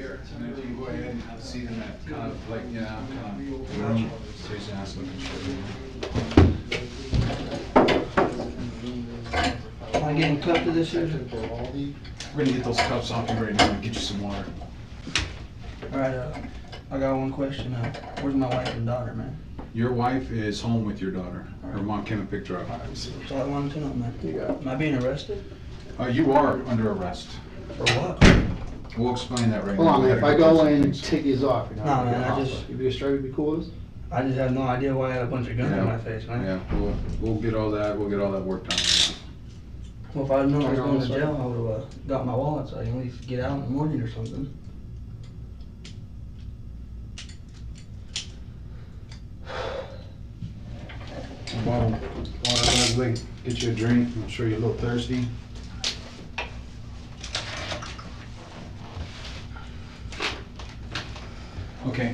here, and if you can go ahead and have a seat in that kind of like, room, so you can ask them Am I getting cupped to this here? We're gonna get those cups off you right now and get you some water. Alright, I got one question. Where's my wife and daughter, man? Your wife is home with your daughter. Her mom came and picked her up. That's all I wanted to know, man. Am I being arrested? You are under arrest. For what? We'll explain that right Hold now. on, man. If I go in and take these off, you're No, not man, gonna I get just- off. You'd be straight, you'd be cool with this? I just have no idea why I had a bunch of guns in my face, man. Yeah, we'll get all that worked out. Well, if I'd known I was going to jail, I would have got my wallet so I can at least get out in the morning or something. Water, Leslie, get you a drink. I'm sure you're a little thirsty. Okay,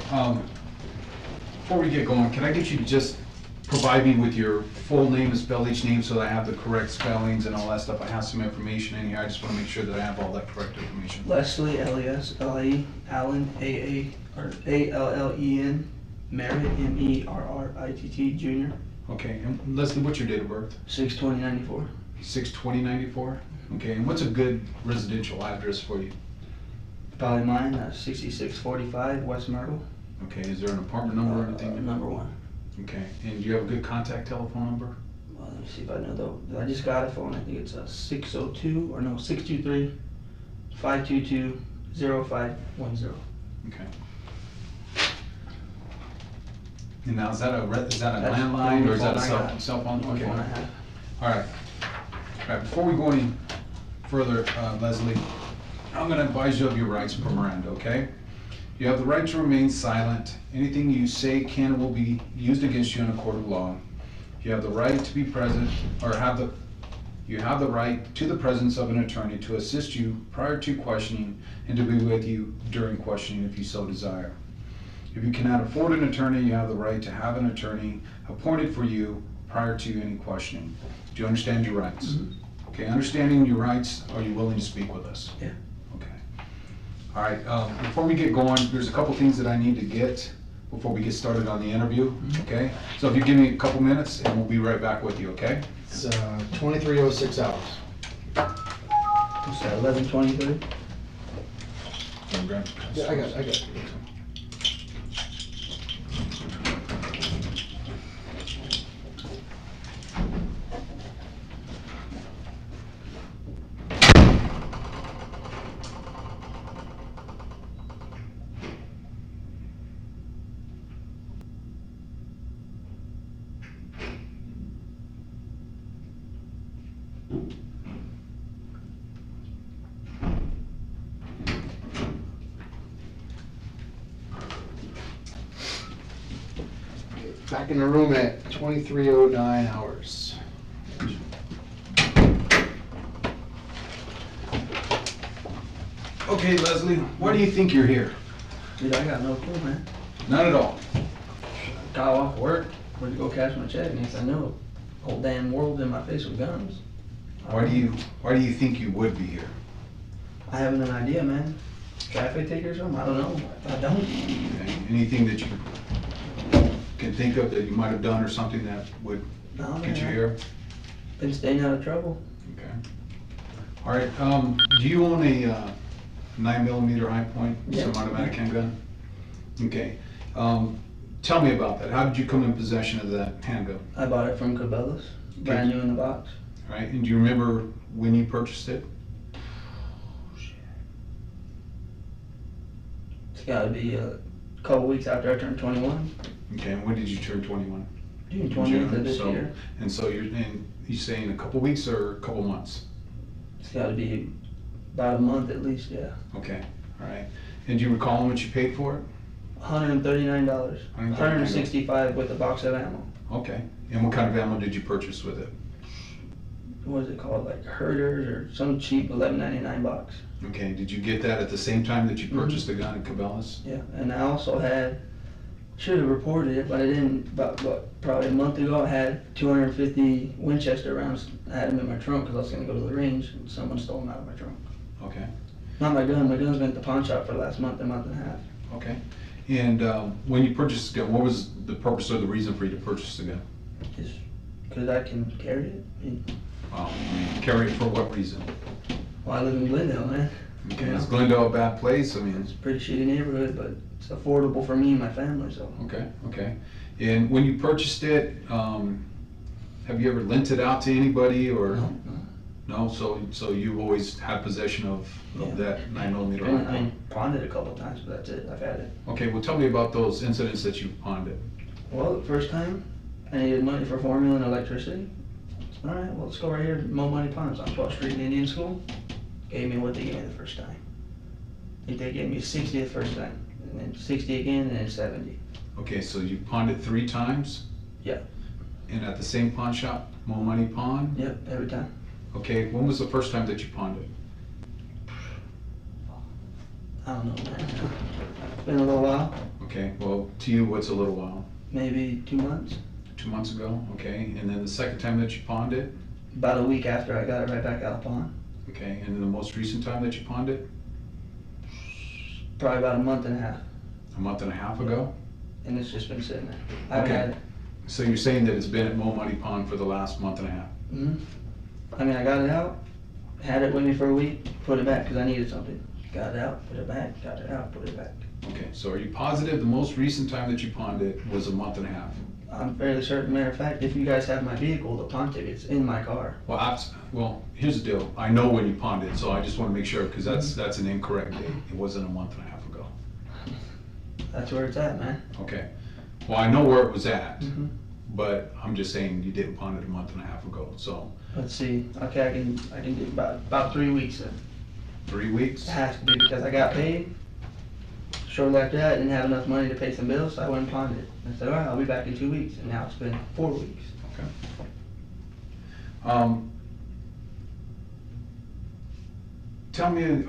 before we get going, can I get you to just provide me with your full name and spell each name so that I have the correct spellings and all that stuff? I have some information in here. I just want to make sure that I have all that correct information. Leslie, L-E-S-L-I-E, Alan, A-A-L-L-E-N, Merritt, M-E-R-R-I-T-T, Jr. Okay, and Leslie, what's your date of birth? 6/20/94. 6/20/94? Okay, and what's a good residential address for you? Probably mine, 6645 West Myrtle. Okay, is there an apartment number or anything? Number 1. Okay, and do you have a good contact telephone number? Well, let me see if I know though. I just got a phone. I think it's a 623-522-0510. Okay. And now, is that a That's landline or is that a the phone I got. cell phone? The Okay. phone I have. All right. All right, before we go any further, Leslie, I'm gonna advise you of your rights per Miranda, okay? You have the right to remain silent. Anything you say can or will be used against you in a court of law. You have the right to be present, or you have the right to the presence of an attorney to assist you prior to questioning and to be with you during questioning if you so desire. If you cannot afford an attorney, you have the right to have an attorney appointed for you prior to any questioning. Do you understand your rights? Mm-hmm. Okay, understanding your rights, are you willing to speak with us? Yeah. Okay. All right, before we get going, there's a couple things that I need to get before we get started on the interview, okay? So if you give me a couple minutes, and we'll be right back with you, okay? It's 2306 hours. What's that, 11/23? Yeah, I got it. Back in the room at 2309 hours. Okay, Leslie, why do you think you're here? Dude, I got no clue, man. None at all. Got off work, went to go cash my check, and next I know, whole damn world in my face with guns. Why do you think you would be here? I haven't an idea, man. Traffic ticket or something? I don't know. I don't. Okay. Anything that you can think of that you might have done or something that would No, get you man. here? Been staying out of trouble. Okay. All right, do you own a 9mm high point, Yeah. semi-automatic handgun? Okay. Tell me about that. How did you come in possession of that handgun? I bought it from Cabela's, brand new in the box. All right, and do you remember when you purchased it? It's gotta be a couple weeks after I turned 21. Okay, and when did you turn 21? June 20th of this so, year. And so you're saying a couple weeks or a couple months? It's gotta be about a month at least, yeah. Okay, all right. And do you recall how much you paid for it? $139. $139. $165 with a box of ammo. Okay, and what kind of ammo did you purchase with it? What is it called? Like Herders or some cheap $11.99 box. Okay, did you get that at the same time that you purchased the gun at Cabela's? Yeah, and I also should have reported it, but I didn't. About probably a month ago, I had 250 Winchester rounds. I had them in my trunk because I was going to go to the range, and someone stole them out of my trunk. Okay. Not my gun. My gun's been at the pawn shop for the last month and a half. Okay. And when you purchased the gun, what was the purpose or the reason for you to purchase the gun? Just because I can carry it. Carry it for what reason? Well, I live in Glendale, man. Okay, You know? is Glendale a bad place? I mean, It's a pretty shitty neighborhood, but it's affordable for me and my family, so. okay, okay. And when you purchased it, have you ever lent it out to anybody or? No. No, so you've always had possession of Yeah. that 9mm? I mean, pawned it a couple times, but that's it. I've had it. Okay, well, tell me about those incidents that you've pawned it. Well, the first time, I needed money for formula and electricity. All right, well, let's go right here, Mo Money Pawns on 12th Street in Indian School. Gave me what they gave me the first time. I think they gave me 60 the first time, and then 60 again, and then 70. Okay, so you pawned it 3 times? Yeah. And at the same pawn shop, Mo Money Pawn? Yep, every time. Okay, when was the first time that you pawned it? I don't know, man. It's been a little while, Okay, well, to you, what's a little while? maybe 2 months. 2 months ago, okay, and then the second time that you pawned it? About a week after I got it right back out of pawn. Okay, and then the most recent time that you pawned it? Probably about a month and a half, A month and a half ago? and it's just been sitting there. I haven't Okay. had it. So you're saying that it's been at Mo Money Pawn for the last month and a half? hmm I mean, I got it out, had it with me for a week, put it back because I needed something. Got it out, put it back, got it out, put it back. Okay, so are you positive the most recent time that you pawned it was a month and a half? I'm fairly certain, matter of fact, if you guys have my vehicle, the pawn ticket's in my car. Well, here's the deal. I know when you pawned it, so I just want to make sure, because that's an incorrect date. It wasn't a month and a half ago. That's where it's at, man. Okay. Well, I know where it was at, hmm but I'm just saying you didn't pawn it a month and a half ago, so Let's see, okay, I can do about 3 weeks then. 3 weeks? It has to be because I got paid. Shortly after that, I didn't have enough money to pay some bills, so I went and pawned it. I said, all right, I'll be back in 2 weeks, and now it's been 4 weeks. Okay. Tell me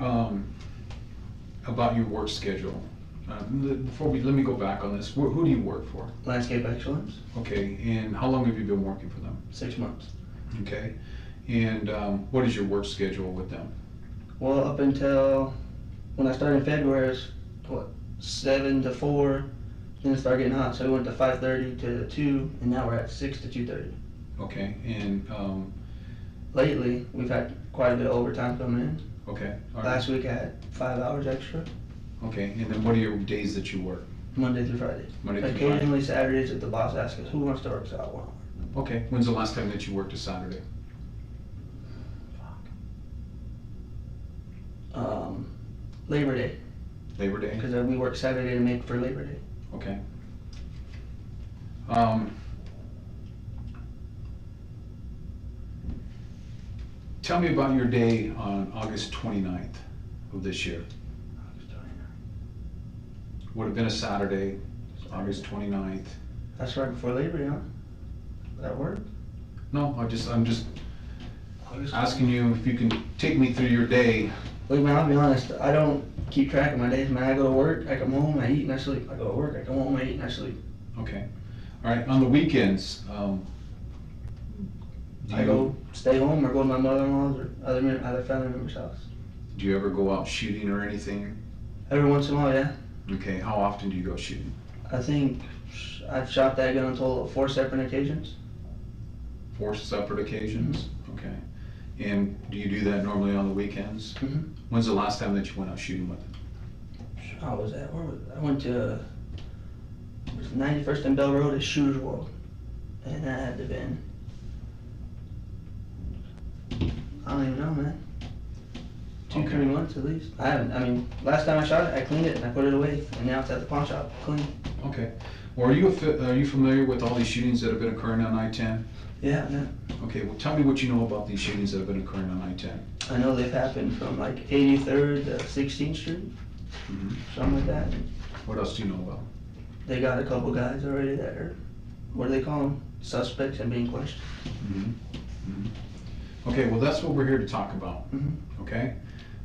about your work schedule. Let me go back on this. Who do you work for? Landscape Excellence, Okay, and how long have you been working for them? 6 months. Okay, and what is your work schedule with them? Well, up until when I started in February, it was, 7 to 4, then it started getting hot, so we went to 5:30 to 2, and now we're at 6 to 2:30. Okay, and Lately, we've had quite a bit of overtime coming in. okay, all right. Last week I had 5 hours extra, Okay, and then what are your days that you work? Monday through Friday. Monday through Friday. Occasionally Saturdays if the boss asks us, who wants to work, so I want to work. Okay, when's the last time that you worked a Saturday? Labor Day, Labor Day? because we work Saturday to make for Labor Day. Okay. Tell me about your day on August 29th of this year. Would have been a Saturday, August 29th. That's right before Labor Day, huh? Would that work? No, I'm just August asking you if you can take me through your day. Look, man, I'll be honest, I don't keep track of my days, man. I go to work, I come home, I eat and I sleep. I go to work, I come home, I eat and I sleep. Okay. All right, on the weekends, I go stay home or go to my mother-in-law's or other family member's house. do you ever go out shooting or anything? Every once in a while, yeah. Okay, how often do you go shooting? I think I've shot that gun on total of 4 separate occasions. 4 separate occasions? Okay. And do you do that normally on the weekends? Mm-hmm. When's the last time that you went out shooting with it? How was that? Where was it? I went to it was 91st and Bell Road at Shooter's World. And that had to been, I don't even know, man. 2, 3 months at least. I mean, last time I shot it, I cleaned it and I put it away. And now it's at the pawn shop, clean. Okay. Well, are you familiar with all these shootings that have been occurring on I-10? Yeah, yeah. Okay, well, tell me what you know about these shootings that have been occurring on I-10. I know they've happened from like 83rd to 16th Street, Mm-hmm. something like that. What else do you know about? They got a couple guys already that are, what do they call them? Suspects and being questioned. Mm-hmm. Mm-hmm. Okay, well, that's what we're here to talk about, Mm-hmm. okay?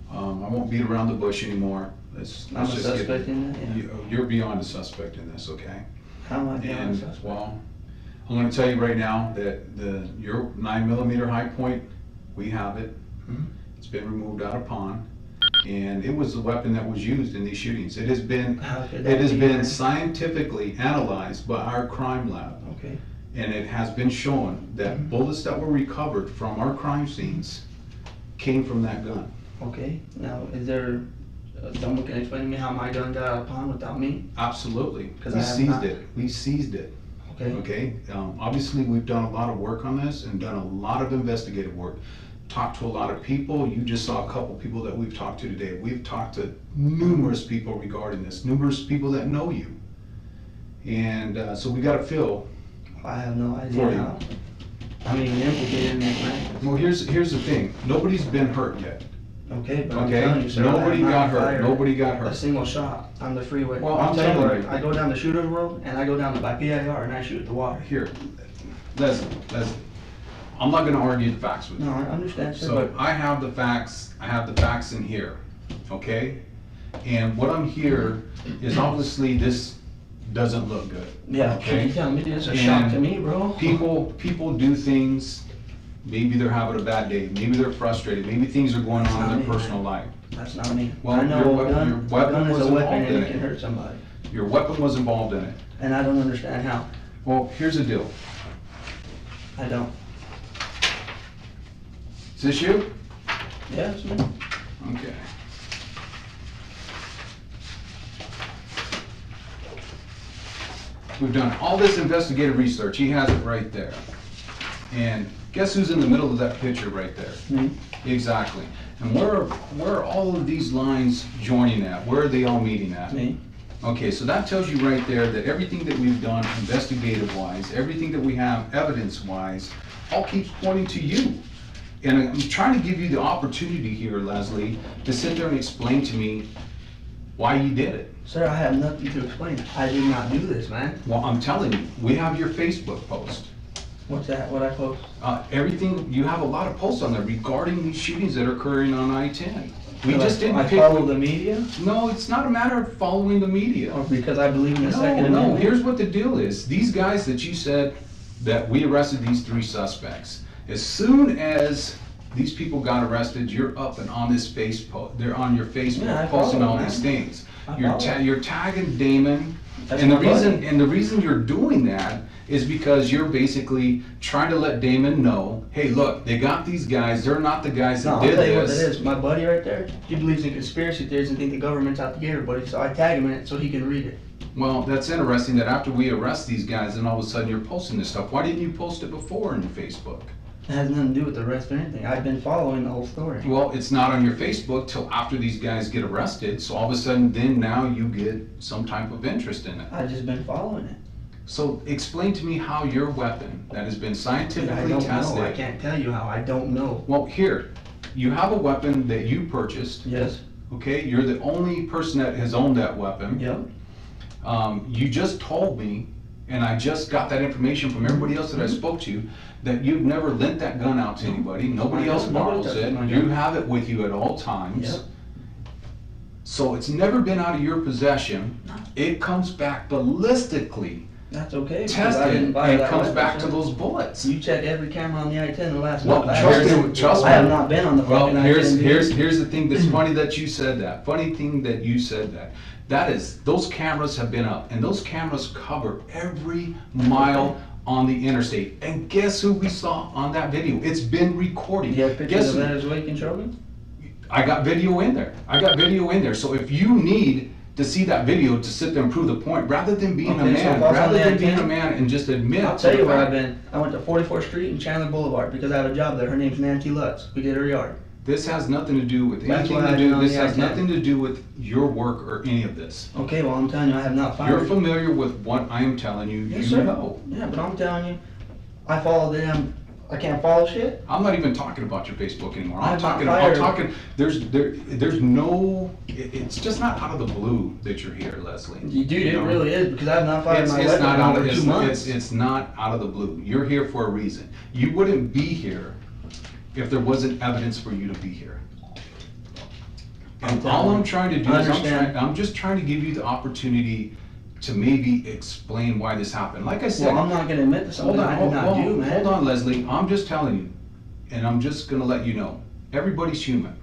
I won't beat around the bush anymore. Let's I'm a just get- suspect in that, yeah. You're beyond a suspect in this, okay? How am I being a And, suspect? well, I'm gonna tell you right now that your 9mm high point, we have it. Mhm. It's been removed out of pawn. and it was the weapon that was used in these shootings. It has been How could that be, been man? scientifically analyzed by our crime lab, Okay. and it has been shown that bullets that were recovered from our crime scenes came from that gun. Okay. Now, is there someone can explain to me how my gun got out of pawn without me? Absolutely. 'Cause We I have seized not- it. We seized it. Okay. Okay? Obviously, we've done a lot of work on this and done a lot of investigative work. Talked to a lot of people. You just saw a couple people that we've talked to today. We've talked to numerous people regarding this, numerous people that know you. And so we got a feel. I have no For idea you. how. I'm even implicated in this, man. Well, here's the thing. Nobody's been hurt yet. Okay, but I'm Okay? telling you, sir, Nobody I have got not hurt. fired Nobody got a hurt. single shot on the freeway. Well, I'm I'm telling telling you, you. I go down the shooter's road and I go down by PIR and I shoot at the water. Here, Leslie, I'm not gonna argue the facts with you. No, I understand, sir, So but I have the facts in here, okay? And what I'm here is obviously this doesn't look good. yeah, Okay. you telling me this is a shock And to me, bro? People do things, maybe they're having a bad day, maybe they're frustrated, maybe things are going on in their personal life. That's not me. Well, I know your a weapon- gun, your a weapon gun is was a weapon involved and in it it. can hurt somebody. Your weapon was involved in it. And I don't understand how. Well, here's the deal. I don't. Is this you? Yeah, it's me. Okay. We've done all this investigative research. He has it right there. And guess who's in the middle of that picture right there? Me. Exactly. And where are all of these lines joining at? Where are they all meeting at? Me. Okay, so that tells you right there that everything that we've done investigative-wise, everything that we have evidence-wise, all keeps pointing to you. And I'm trying to give you the opportunity here, Leslie, to sit there and explain to me why you did it. Sir, I have nothing to explain. I did not do this, man. Well, I'm telling you, we have your Facebook post. What's that? What I post? Everything, you have a lot of posts on there regarding these shootings that are occurring on I-10. We just didn't I pick. follow the media? No, it's not a matter of following the media. Or because I believe in the Second No, Amendment? here's what the deal is. These guys that you said that we arrested these 3 suspects, as soon as these people got arrested, you're up and on this they're on your Facebook Yeah, I posting follow, all man. these things. I You're follow. you're tagging Damon, That's and the my buddy. reason you're doing that is because you're basically trying to let Damon know, hey, look, they got these guys, they're not the guys No, that I'll did tell you what this. that is. My buddy right there, he believes in conspiracy theories and think the government's out to get everybody, so I tag him in it so he can read it. Well, that's interesting that after we arrest these guys, then all of a sudden you're posting this stuff. Why didn't you post it before on your Facebook? It has nothing to do with the arrest or anything. I've been following the whole story. Well, it's not on your Facebook till after these guys get arrested, so all of a sudden then now you get some type of interest in it. I've just been following it. So explain to me how your weapon that has been I scientifically don't tested. know. I can't tell you how. I don't know. Well, here, you have a weapon that you purchased, Yes. okay? You're the only person that has owned that weapon. Yep. You just told me, and I just got that information from everybody else that I spoke to, that you've never lent that gun out to anybody. Nobody I else don't know borrows that it. my You gun. have it with you at all times. Yep. So it's never been out of your possession. No. It comes back ballistically That's okay. because I didn't tested, buy and that comes weapon, back to sir. those bullets. You check every camera on the I-10 in the last Well, month. trust me. I have not been on the Well, fucking here's I-10. dude. here's the thing that's funny that you said that. Funny thing that you said that. That is, those cameras have been up, and those cameras cover every mile on the interstate. And guess who we saw on that video? It's been recorded. Do you have pictures Guess of who? that as well you can show me? I got video in there. So if you need to see that video to sit there and prove the point, rather than being a Okay, so man, if I was on rather the than being a I-10, man and just admit. I'll to tell the you where fact- I've been. I went to 44th Street and Chandler Boulevard because I have a job there. Her name's Nancy Lutz. We did her yard. This has nothing to do with That's anything what I to did do. on This the has I-10. nothing to do with your work or any of this. Okay, well, I'm telling you, I have not You're fired. familiar with what I am telling you. Yes, You sir. know. Yeah, but I'm telling you, I follow them. I can't follow shit. I'm not even talking about your Facebook anymore. I'm I'm not talking. fired. I'm talking. There's no. It's just not out of the blue that you're here, Leslie. Dude, You it know? really is because I have not fired It's, my it's weapon not in out over of 2 months. it's not out of the blue. You're here for a reason. You wouldn't be here if there wasn't evidence for you to be here. And all I'm trying to do is I'm just trying to give you the opportunity to maybe explain why this happened. Like I said, Well, I'm not going to admit to something I did not do, man. hold on, Leslie. I'm just telling you, and I'm just gonna let you know, everybody's human.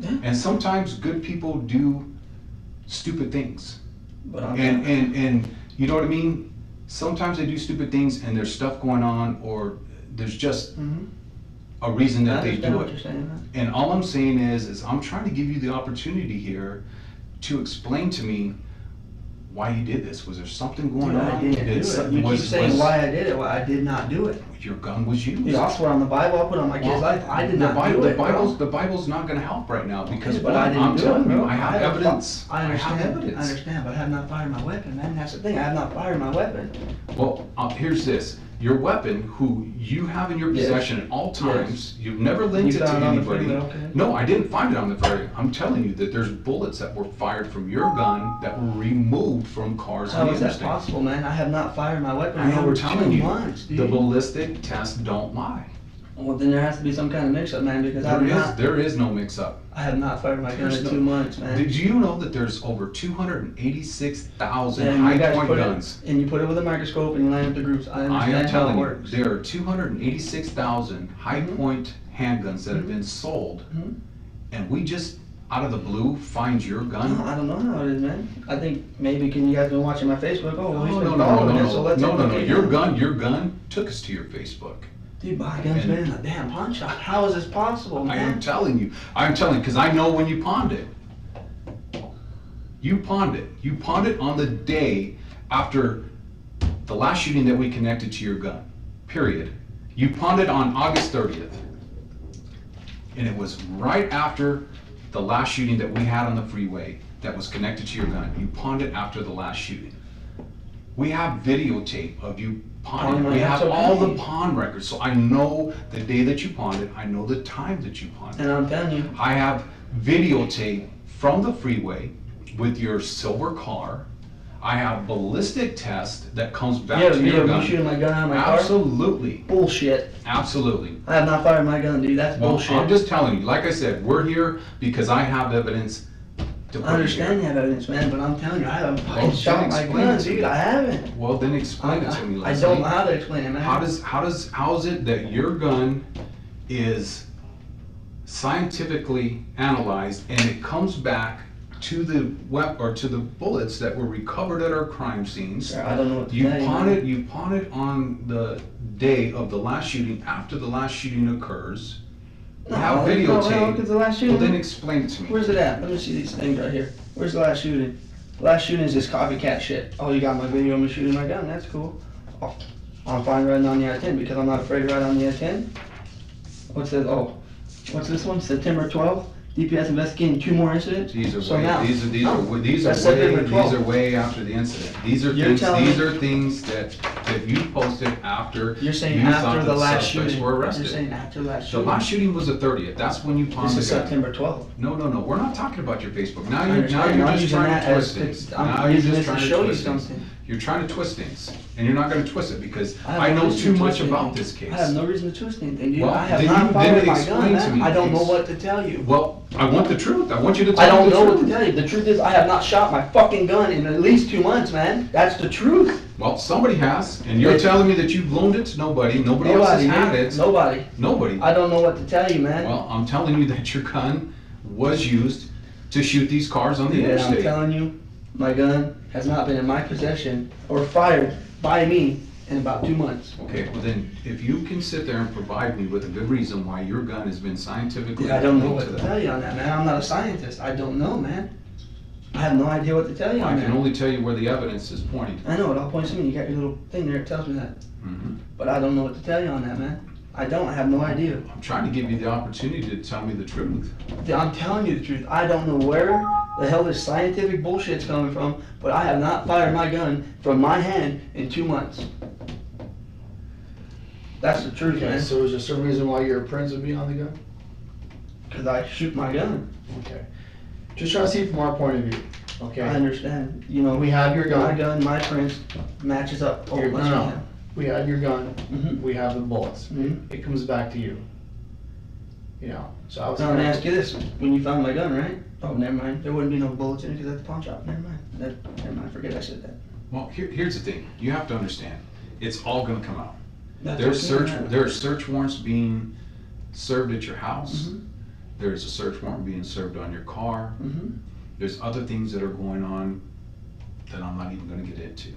Yeah. And sometimes good people do stupid things. But I'm And you know what I mean? Sometimes they do stupid things and there's stuff going on, or there's just a reason that they do it. And all I'm saying is I'm trying to give you the opportunity here to explain to me why you did this. Was there something going on? I didn't do it. You keep saying why I did it. Well, I did not do it. Your gun was used. You also on the Bible, I put on my kid's life. I did not do it. The Bible's not going to help right now because but I didn't I'm do telling it, you, bro. I have evidence. I understand. I have evidence. I understand, but I have not fired my weapon, man. That's the thing. I have not fired my weapon. Well, here's this. Your weapon, who you have in your possession at all times, you've never lent it to anybody. No, I didn't find it on the ferry. I'm telling you that there's bullets that were fired from your gun that were removed from cars on the How is interstate. that possible, man? I have not fired my weapon I in am over telling 2 you, months, dude. the ballistic tests don't lie. Well, then there has to be some kind of mix-up, man, because There is no mix-up. I have not fired my gun in 2 months, man. Did you know that there's over 286,000 And you guys high-point put guns? and you put it with a microscope and you line up the groups. I I am understand how telling it you, works. there are 286,000 high-point handguns that have been sold, and we just, out of the blue, find your gun? No, I don't know how it is, man. I think maybe you guys been watching my Facebook. Oh, well, he's been No. following it, so let's Your gun took us to your Facebook. Dude, my gun's been in a damn pawn shop. How is this possible, man? I am telling you, because I know when you pawned it. You pawned it. You pawned it on the day after the last shooting that we connected to your gun, period. You pawned it on August 30th. And it was right after the last shooting that we had on the freeway that was connected to your gun. You pawned it after the last shooting. We have videotape of you pawning it. We have all the pawn records, so I know the day that you pawned it. I know the time that you pawned it. And I'm telling you. I have videotape from the freeway with your silver car. I have ballistic test that comes back to your gun. You shooting my gun out of my car? Absolutely. Bullshit. Absolutely. I have not fired my gun, dude. That's bullshit. I'm just telling you, like I said, we're here because I have evidence to put I understand you here. have evidence, man, but I'm telling you, I haven't fucking Well, shot then my explain gun, it to dude. me. I haven't. Well, then explain it to me, I Leslie. don't know how to explain it, man. How is it that your gun is scientifically analyzed and it comes back to the to the bullets that were recovered at our crime scenes? I don't know what to You tell pawn man. it. You pawn it on the day of the last shooting, after the last shooting occurs. We have videotape. Because the last shooting. Well, then explain it to me. Where's it at? Let me see these things right here. Where's the last shooting? Last shooting is this copycat shit. Oh, you got my video of me shooting my gun. That's cool. Oh, I'm fine riding on the I-10 because I'm not afraid to ride on the I-10. What's this? Oh, what's this one? September 12th. DPS investigating 2 more incidents. These are so way, now, these that's are September 12th. way after the incident. These are things that you posted after You're saying you after thought the the last suspects shooting. were arrested. You're saying after the last The shooting. last shooting was the 30th. That's when you pawned This is the gun. September 12th. No, we're not talking about your Facebook. Now I you're understand. I'm just using trying that to twist as- things. I'm Now you're using just this to trying to show you twist things. something. You're trying to twist things, and you're not going to twist it because I have I no know reason too to much twist about anything. this case. I have no reason to twist anything, dude. Well, I have then not fired my explain gun, to man. me, I don't know please. what to tell you. Well, I want the truth. I want you to I tell don't me the know truth. what to tell you. The truth is, I have not shot my fucking gun in at least 2 months, man. That's the truth. Well, somebody has, and you're telling me that you've loaned it to nobody. Nobody else has had man. it. Nobody. Nobody. I don't know what to tell you, man. Well, I'm telling you that your gun was used to shoot these cars on the Yeah, I'm interstate. telling you, my gun has not been in my possession or fired by me in about 2 months. Okay, well then, if you can sit there and provide me with a good reason why your gun has been scientifically Dude, I don't know linked what to to that. tell you on that, man. I'm not a scientist. I don't know, man. I have no idea what to tell you I on can that. only tell you where the evidence is pointing. I know, it all points to me. You got your little thing there that tells me that. Mhm. But I don't know what to tell you on that, man. I have no idea. I'm trying to give you the opportunity to tell me the truth. I'm telling you the truth. I don't know where the hell this scientific bullshit's coming from, but I have not fired my gun from my hand in 2 months. That's the truth, Okay, man. so is there some reason why your prints would be on the gun? Because I shoot my gun. Okay. Just trying to see from our point of view, I okay? understand. You know, We have your my gun. gun, my prints matches up. Oh, Your- much no, no. more. We had your gun, Mhm. we have the bullets. Mhm. It comes back to you. You know, so I was. Now let me ask you this: when you found my gun, right? Oh, never mind. There wouldn't be no bullets in it because that's the pawn shop. Never mind. Never mind. Forget I said that. Well, here's the thing. You have to understand. It's all gonna come out. That's There are okay, man. search warrants being served at your house. Mhm. There's a search warrant being served on your car. Mm-hmm. There's other things that are going on that I'm not even gonna get into.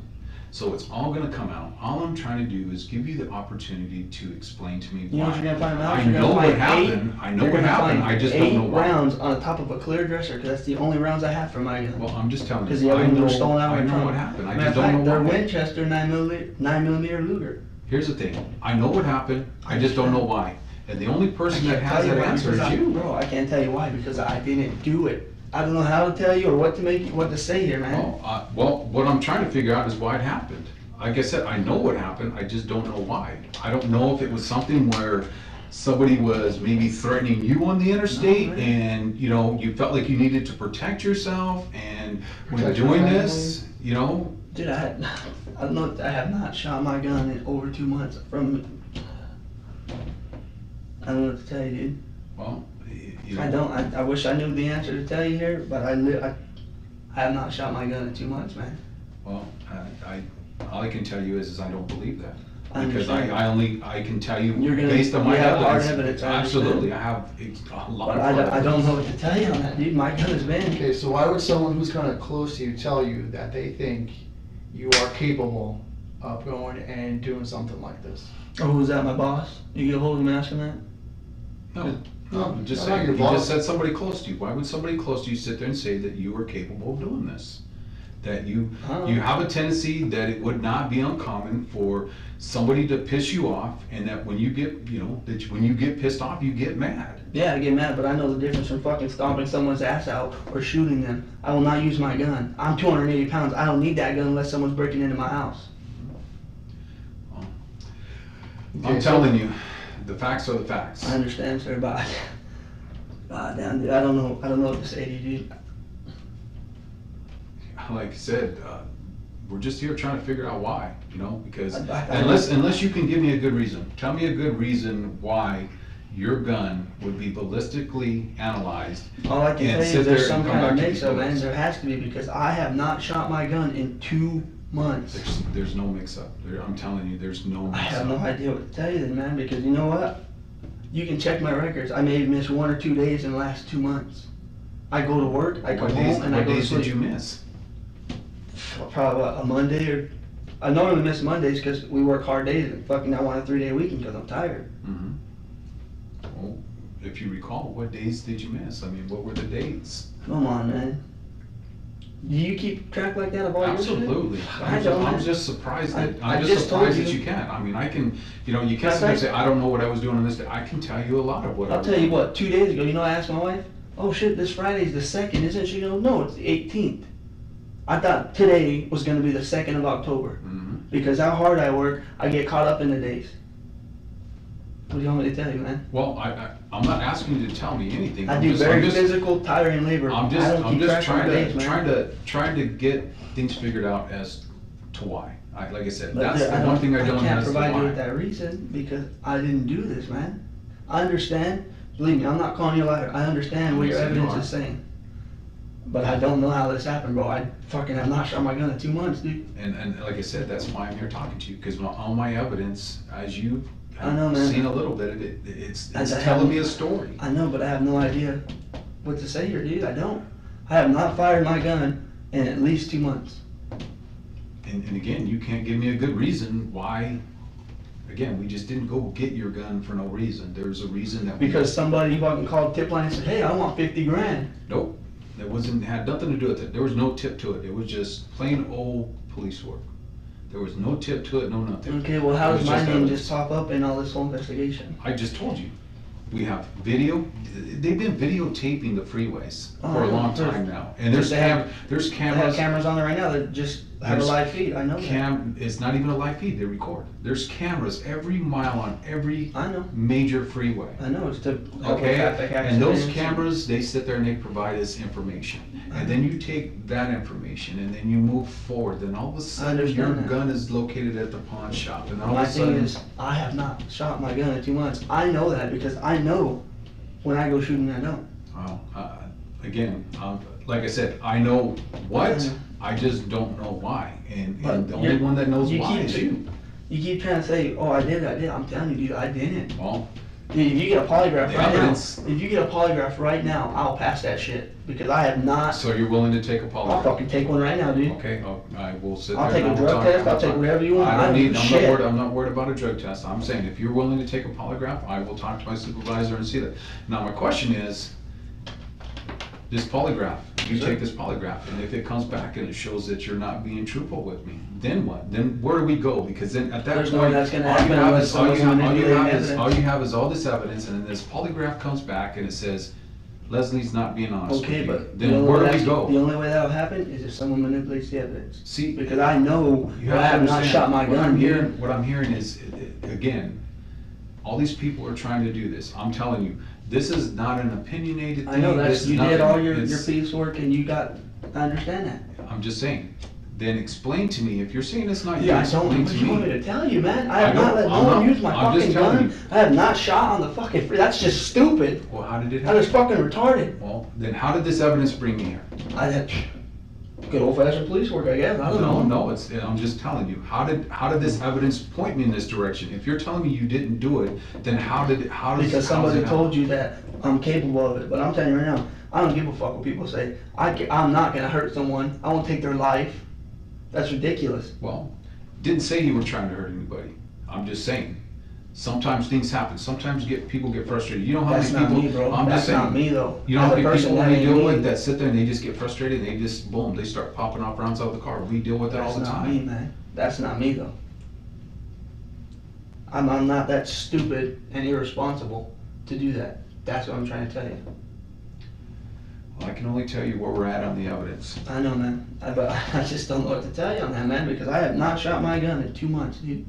So it's all gonna come out. All I'm trying to do is give you the opportunity to explain to me You know why. what you're gonna find out? I You're gonna know what find happened. I know You're what gonna happened. find I just don't know 8 why. rounds on the top of a clear dresser, because that's the only rounds I have for my gun. Well, I'm just telling Because you, the other I ones know, were stolen out of I my know trunk. what happened. I Matter just of fact, don't know they're why. Winchester 9mm Luger. Here's the thing, I know what happened, I just don't know why. And the only person that has that answer is you. Bro, I can't tell you why, because I didn't do it. I don't know how to tell you or what to say here, man. Well, what I'm trying to figure out is why it happened. Like I said, I know what happened, I just don't know why. I don't know if it was something where somebody was maybe threatening you on the interstate, No, man. and, you know, you felt like you needed to protect yourself, and when Protect your doing family. this, you know, Dude, I don't know, I have not shot my gun in over 2 months from, I don't know what to tell you, dude. well, you know. I don't, I wish I knew the answer to tell you here, but I have not shot my gun in 2 months, man. Well, all I can tell you is I don't believe that. I Because understand. I can tell you You're gonna- based on my you have hard evidence. evidence, I understand. Absolutely, I have a lot But of I hard don't evidence. know what to tell you on that, dude. My gun has been. Okay, so why would someone who's kind of close to you tell you that they think you are capable of going and doing something like this? Oh, who's that, my boss? You get a hold of him asking that? No, I'm just I'm not saying, your you just boss. said somebody close to you. Why would somebody close to you sit there and say that you are capable of doing this? That you have a tendency that it would not be uncommon for somebody to piss you off, and that when you get, you know, that when you get pissed off, you get mad. Yeah, I get mad, but I know the difference from fucking stomping someone's ass out or shooting them. I will not use my gun. I'm 280 pounds. I don't need that gun unless someone's breaking into my house. I'm telling you, the facts are the facts. I understand, sir, but God damn, dude, I don't know what to say to you, dude. Like I said, we're just here trying to figure out why, you know, because I- unless you can give me a good reason, tell me a good reason why your gun would be ballistically analyzed. All I can And tell you sit is there's there some and come kind of back to mix-up, these man. bullets. There has to be, because I have not shot my gun in 2 months. There's no mix-up. I'm telling you, there's no I have no mix-up. idea what to tell you then, man, because you know what? You can check my records. I may have missed 1 or 2 days in the last 2 months. I go to work, I come home, and I What go to days did you sleep. miss? Probably a Monday or, I normally miss Mondays because we work hard days and fucking I want a 3-day weekend because I'm tired. Mhm. Well, if you recall, what days did you miss? I mean, what were the dates? Come on, man. Do you keep track like that of all your shit? Absolutely. I don't. I'm just surprised that, I I'm just just told surprised that you. you can't. I mean, I can, you know, you can't Matter sit there and of say, I don't know what I was doing on this day. I can tell you a lot of what I I'll was tell you doing. what, 2 days ago, you know, I asked my wife, oh shit, this Friday's the 2nd, isn't she? No, it's the 18th. I thought today was gonna be the 2nd of October. Mhm. Because how hard I work, I get caught up in the days. What do you want me to tell you, man? Well, I'm not asking you to tell me anything. I I'm do just- very I'm just- physical, tiring labor. I'm I just, don't I'm keep just track of my days, man. trying to get things figured out as to why. Like I said, But that's there- the one thing I don't know can't as to provide you with why. that reason because I didn't do this, man. I understand. Believe me, I'm not calling you a liar. I understand what your Yes, you evidence are. is saying. But I don't know how this happened, bro. I fucking have not shot my gun in 2 months, dude. And like I said, that's why I'm here talking to you, because all my evidence, as you I know, have man. seen a little bit of it, it's I telling haven't- me a story. I know, but I have no idea what to say here, dude. I don't. I have not fired my gun in at least 2 months. And again, you can't give me a good reason why. Again, we just didn't go get your gun for no reason. There's a reason that we. Because somebody fucking called tip line and said, hey, I want 50 grand. Nope, that wasn't, had nothing to do with it. There was no tip to it. It was just plain old police work. There was no tip to it, no nothing. Okay, well, how It does was my just name evidence. just pop up in all this whole investigation? I just told you. We have video. They've been videotaping the freeways for a long time now. And there's They have there's I have cameras. cameras on there right now that just have a There's live feed. I know that. It's not even a live feed, they record. There's cameras every mile on every I know. major freeway. I know. It's to help with Okay, traffic and those accidents. cameras, they sit there and they provide us information. And then you take that information and then you move forward, then all of a sudden your understand that. gun is located at the pawn shop and all My of a thing sudden. is, I have not shot my gun in 2 months. I know that because I know when I go shooting, I don't. Well, again, like I said, I know what, I know. I just don't know why. And But the only you're- one that knows you why keep- is you. You keep trying to say, oh, I did. I'm telling you, dude, I didn't. Well, Dude, if you get a polygraph The right evidence- now, if you get a polygraph right now, I'll pass that shit because I have not. So you're willing to take a I'll polygraph? fucking take one right now, dude. Okay, I will sit there. I'll take and a I will drug talk- test, I'll take whatever you want. I I don't don't need, give a I'm shit. not worried about a drug test. I'm saying if you're willing to take a polygraph, I will talk to my supervisor and see that. Now, my question is, this polygraph, you Sure. take this polygraph, and if it comes back and it shows that you're not being truthful with me, then what? Then where do we go? Because then at that There's no point, way that's gonna all you happen have unless is, all you someone's have, all you manipulating have is, all evidence. you have is all this evidence, and then this polygraph comes back and it says, Leslie's not being honest with Okay, you. but the Then only where way do we that's- go? The only way that'll happen is if someone manipulates the evidence. See, Because I know you that I have have to not understand, shot my what gun I'm here. hearing, what I'm hearing is, again, all these people are trying to do this. I'm telling you, this is not an opinionated thing. I know This that's, is you did nothing. all your It's- piece work and you got, I understand that. I'm just saying, then explain to me, if you're saying it's not you, Yeah, I don't, explain what to you want me me. to tell you, man? I I have not know, let no I'm one not- use my I'm just fucking telling gun. you. I have not shot on the fucking free, that's just stupid. Well, how did it That is happen? fucking retarded. Well, then how did this evidence bring me here? I had good old fashioned police work, I guess, I don't know. No, I'm just telling you, how did this evidence point me in this direction? If you're telling me you didn't do it, then how does Because somebody told you that I'm capable of it, but I'm telling you right now, I don't give a fuck what people say. I'm not gonna hurt someone, I won't take their life. That's ridiculous. Well, didn't say you were trying to hurt anybody. I'm just saying. Sometimes things happen. Sometimes people get frustrated. You know how That's many not people? me, bro. I'm just That's not saying. me, though. You know how As a many person, people that we ain't deal me. with that sit there and they just get frustrated and they just boom, they start popping off rounds out of the car. We deal with that all That's the not me, time. man. That's not me, though. I'm not that stupid and irresponsible to do that. That's what I'm trying to tell you. Well, I can only tell you where we're at on the evidence. I know, man. But I just don't know what to tell you on that, man, because I have not shot my gun in 2 months, dude.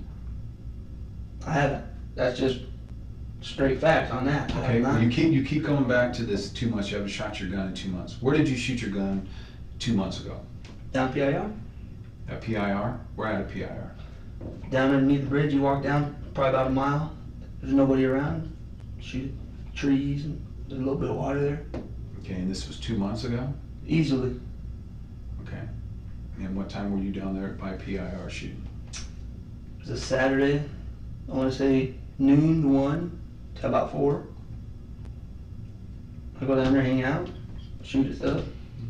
I haven't. That's just straight facts on that. I have Okay, not. you keep coming back to this 2 months. You haven't shot your gun in 2 months. Where did you shoot your gun 2 months ago? Down PIR? At PIR? We're at a PIR. Down underneath the bridge, you walk down probably about a mile. There's nobody around. Shoot trees and there's a little bit of water there. Okay, and this was 2 months ago? Easily. Okay. And what time were you down there by PIR shooting? It was a Saturday. I want to say noon to 1 to about 4. I go down there, hang out, shoot at stuff.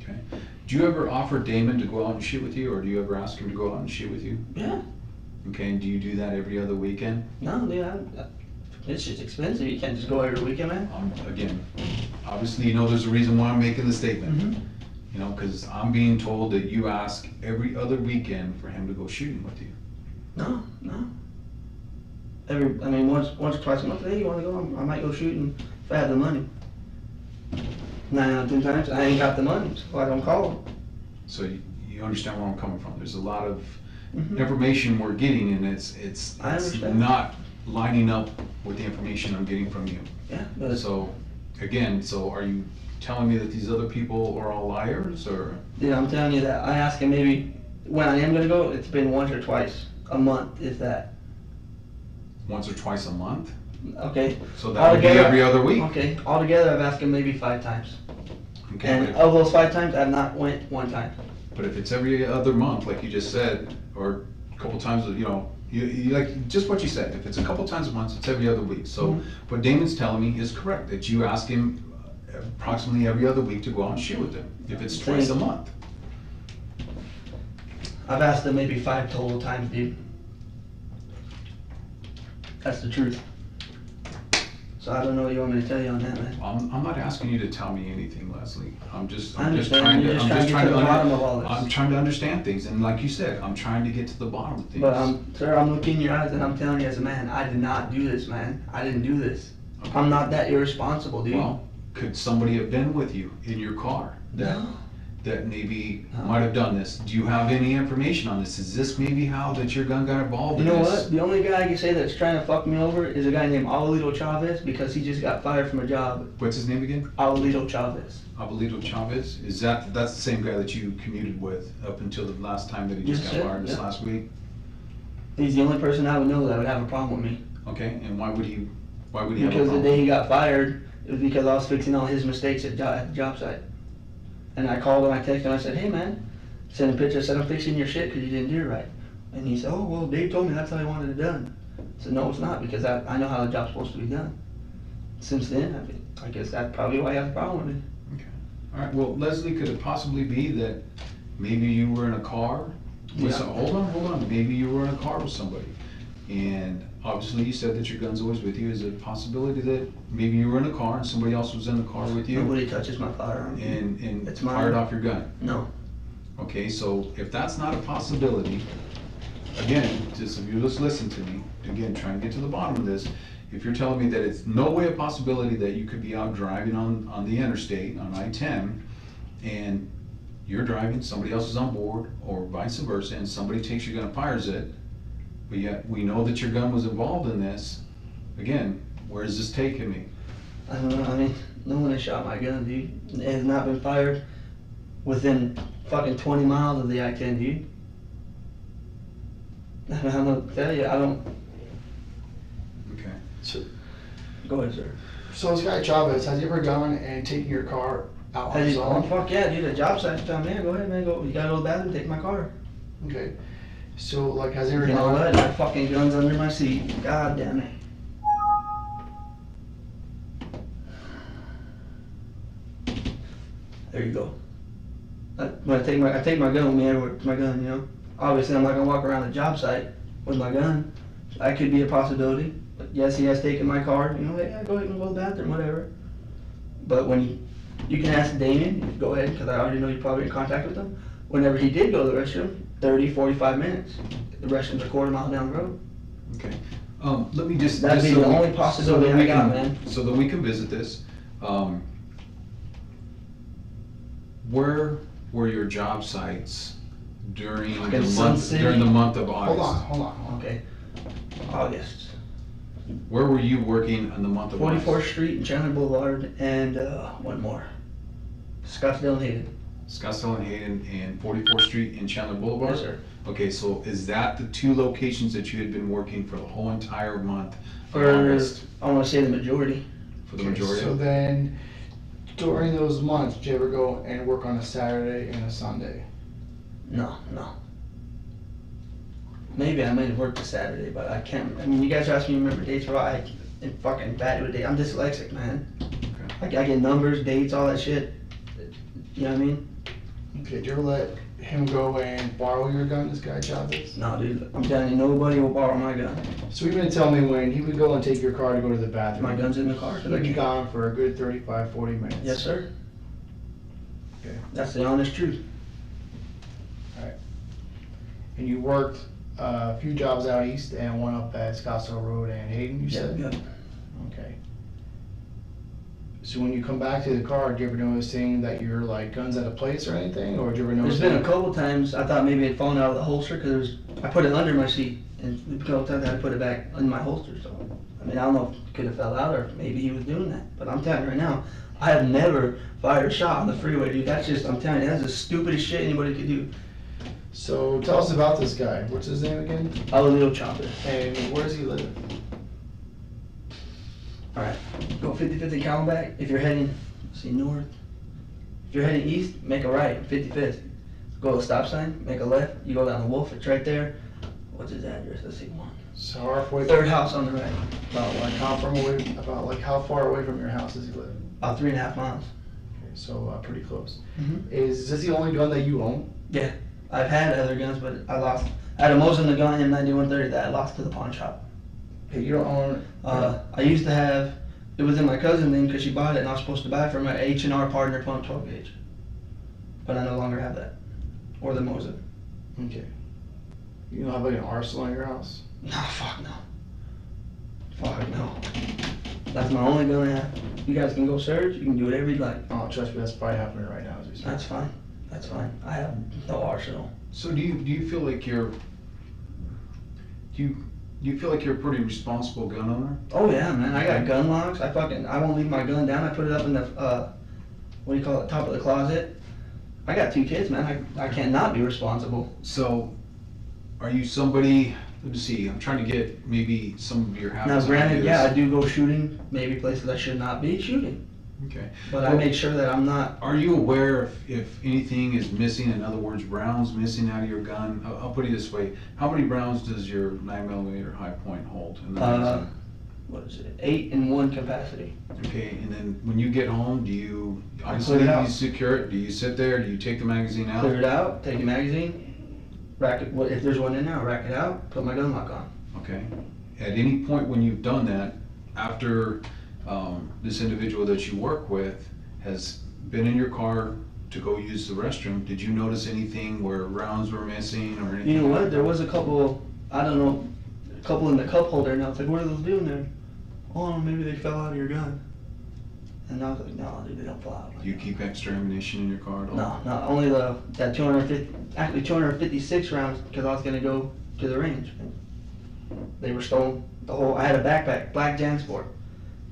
Okay. Do you ever offer Damon to go out and shoot with you, or do you ever ask him to go out and shoot with you? Yeah. Okay, and do you do that every other weekend? No, dude, it's just expensive. You can't just go every weekend, man. Again, obviously, you know there's a reason why I'm making the statement. Mm-hmm. You know, because I'm being told that you ask every other weekend for him to go shooting with you. No. Once or twice a month. Hey, you want to go? I might go shooting if I have the money. 9 out of 10 times, I ain't got the money, so I don't call them. So you understand where I'm coming from. There's a lot of Mhm. information we're getting, and it's I understand. not lining up with the information I'm getting from you. Yeah, but So, again, are you telling me that these other people are all liars, or? yeah, I'm telling you that. I ask him maybe when I am gonna go. It's been once or twice a month, if that. Once or twice a month? Okay. So that would be Altogether- every other week? Okay. Altogether, I've asked him maybe 5 times, Okay, and but of those 5 times, I've not went 1 time. but if it's every other month, like you just said, or a couple times, you like, just what you said, if it's a couple times a month, it's every other week. So Mhm. what Damon's telling me is correct, that you ask him approximately every other week to go out and shoot with him, if it's twice a month. I've asked him maybe 5 total times, dude. That's the truth. So I don't know what you want me to tell you on that, man. I'm not asking you to tell me anything, Leslie. I'm just I trying understand. to, You're just trying to get to the bottom of all this. I'm trying to understand things, and like you said, I'm trying to get to the bottom of things. But sir, I'm looking in your eyes and I'm telling you as a man, I did not do this, man. I didn't do this. Okay. I'm not that irresponsible, dude. Well, could somebody have been with you in your car No. that maybe No. might have done this? Do you have any information on this? Is this maybe how that your gun got involved You in know this? what? The only guy I can say that's trying to fuck me over is a guy named Abuelito Chavez because he just got fired from a job. What's his name again? Abuelito Chavez. Abuelito Chavez? That's the same guy that you commuted with up until the last time that he just Yes, got sir. fired this Yeah. last week? He's the only person I would know that would have a problem with me. Okay, and why would he have a Because the problem? day he got fired, it was because I was fixing all his mistakes at the job site. And I called him, I texted him, I said, hey man, sent him a picture, I said, I'm fixing your shit because you didn't do it right. And he said, oh, well, Dave told me that's how he wanted it done. I said, no, it's not, because I know how the job's supposed to be done. since then, I guess that's probably why I have a problem with it. Okay. All right, well, Leslie, could it possibly be that maybe you were in a car with Yeah. some, hold on, maybe you were in a car with somebody, and obviously you said that your gun's always with you. Is it a possibility that maybe you were in a car and somebody else was in the car with you Nobody touches my firearm. and It's mine. fired off your gun? No. Okay, so if that's not a possibility, again, just if you just listen to me, again, trying to get to the bottom of this, if you're telling me that it's no way a possibility that you could be out driving on the interstate, on I-10, and you're driving, somebody else is on board, or vice versa, and somebody takes your gun and fires it, but yet we know that your gun was involved in this, again, where is this taking me? I don't know, I mean, no one has shot my gun, dude. It has not been fired within fucking 20 miles of the I-10, dude. I don't know what to tell you, I don't. Okay. So, Go ahead, sir. so this guy Chavez, has he ever gone and taken your car out on Has his he, oh, own? fuck yeah, dude, a job site time, man, go ahead, man, go, you gotta go to the bathroom, take my car. Okay. So, like, has he ever You know gone? what, my fucking gun's under my seat, god damn it. There you go. When I take my gun with me everywhere, my gun, you know. Obviously, I'm not gonna walk around the job site with my gun. That could be a possibility. But yes, he has taken my car. You know, hey, go ahead and go to the bathroom, whatever. But when you can ask Damien, go ahead, because I already know you're probably in contact with him. Whenever he did go to the restroom, 30, 45 minutes. The restroom's a quarter mile down the road. Okay. Let me just. That'd just be so the we- only possibility so that we I got, can- man. So that we can visit this. Where were your job sites during Fucking the Sun month, City. during the month of Hold August? on, hold on, hold on. Okay. August. Where were you working in the month of August? 44th Street and Chandler Boulevard, and one more. Scottsdale and Hayden. Scottsdale and Hayden and 44th Street and Chandler Boulevard? Yes, sir. Okay, so is that the two locations that you had been working for the whole entire month of For, August? I want to say the majority. For the Okay, majority? So then, during those months, did you ever go and work on a Saturday and a Sunday? No. Maybe I might have worked a Saturday, but I can't. I mean, you guys ask me to remember dates, but I am fucking bad with dates. I'm dyslexic, man. Okay. I get numbers, dates, all that shit. You know what I mean? Okay, did you ever let him go and borrow your gun, this guy Chavez? No, dude. I'm telling you, nobody will borrow my gun. So you've been telling me when he would go and take your car to go to the bathroom. My gun's in the car. He'd be gone for a good 35, 40 minutes. Yes, sir. Okay. That's the honest truth. And you worked a few jobs out east and one up at Scottsdale Road and Hayden, you said? Yep. Okay. So when you come back to the car, do you ever notice thing that your like guns out of place or anything, or do you ever notice? There's been a couple times I thought maybe it had fallen out of the holster because I put it under my seat, and a couple times I had to put it back in my holster. So I mean, I don't know if it could have fell out or if maybe he was doing that. But I'm telling you right now, I have never fired a shot on the freeway, dude. That's just, I'm telling you, that's the stupidest shit anybody could do. So tell us about this guy. What's his name again? Alan Chopper. And where does he live? Alright, go 55th and Camelback. If you're heading, see, north. If you're heading east, make a right, 55th. Go to the stop sign, make a left. You go down the Wolf, it's right there. What's his address? Let's see, one. So halfway. Third house on the right. About like how far away from your house does he live? About 3.5 miles. Okay, so pretty close. Mm-hmm. Is this the only gun that you own? Yeah, I've had other guns, but I lost. I had a Mosin the gun M9130 that I lost to the pawn shop. Okay, you don't own. I used to have, it was in my cousin's name because she bought it and I was supposed to buy it from my H&R partner pump 12 gauge. But I no longer have that. Or the Mosin. Okay. You don't have like an arsenal in your house? No, fuck no. Fuck no. That's my only gun I have. You guys can go search, you can do whatever you like. Oh, trust me, that's probably happening right now as we speak. That's fine. That's fine. I have no arsenal. So do you feel like you're, do you feel like you're a pretty responsible gun owner? Oh yeah, man. I got gun locks. I won't leave my gun down. I put it up in the, what do you call it, top of the closet. I got 2 kids, man. I cannot be responsible. So, are you somebody, let me see, I'm trying to get maybe some of your habits. Now and granted, ideas. yeah, I do go shooting, maybe places I should not be shooting. Okay. But I make sure that I'm not. Are you aware if anything is missing, in other words, rounds missing out of your gun? I'll put it this way, how many rounds does your 9mm high point hold in the magazine? what is it, 8 in 1 capacity. Okay, and then when you get home, do you, I obviously clear it out. you secure it, do you sit there, do you take the magazine out? Clear it out, take the magazine, rack it, if there's one in there, I'll rack it out, put my gun lock on. Okay. At any point when you've done that, after this individual that you work with has been in your car to go use the restroom, did you notice anything where rounds were missing or anything? You know like what, that? there was a couple, I don't know, a couple in the cup holder, and I was like, what are those doing there? Oh, maybe they fell out of your gun. And I was like, no, dude, they don't fall out. Do you keep extra ammunition in your car at all? No, not only that 256 rounds, because I was gonna go to the range. They were stolen. I had a backpack, black JanSport,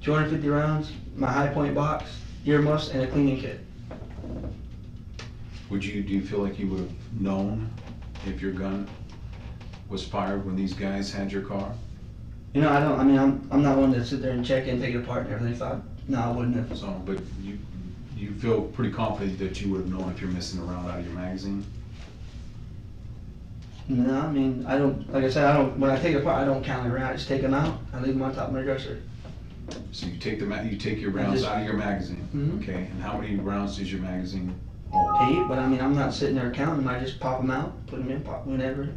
250 rounds, my high point box, earmuffs, and a cleaning kit. Do you feel like you would have known if your gun was fired when these guys had your car? You know, I'm not one to sit there and check and take it apart and everything, so no, I wouldn't have. So, but you feel pretty confident that you would have known if you're missing a round out of your magazine? No, I mean, I don't, like I said, when I take it apart, I don't count it around, I just take them out, I leave them on top of my dresser. So you take your rounds out of your magazine, Mhm. okay? And how many rounds does your magazine hold? 8, but I mean, I'm not sitting there counting them, I just pop them out, put them in, pop whenever.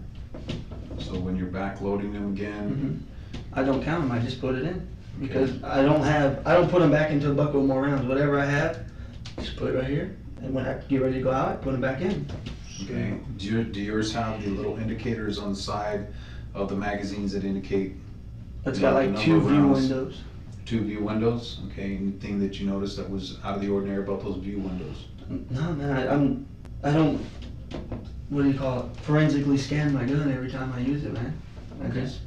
So when you're back loading them again, I don't count them, I just put it in. Because I don't put them back into a bucket with more rounds. Whatever I have, just put it right here. And when I get ready to go out, I put them back in. okay? Do yours have the little indicators on the side of the magazines that indicate It's Yeah, got the like number 2 of view rounds. windows. 2 view windows? Okay, anything that you noticed that was out of the ordinary about those view windows? No, man, I don't, what do you call it, forensically scan my gun every time I use it, man. I Okay. just,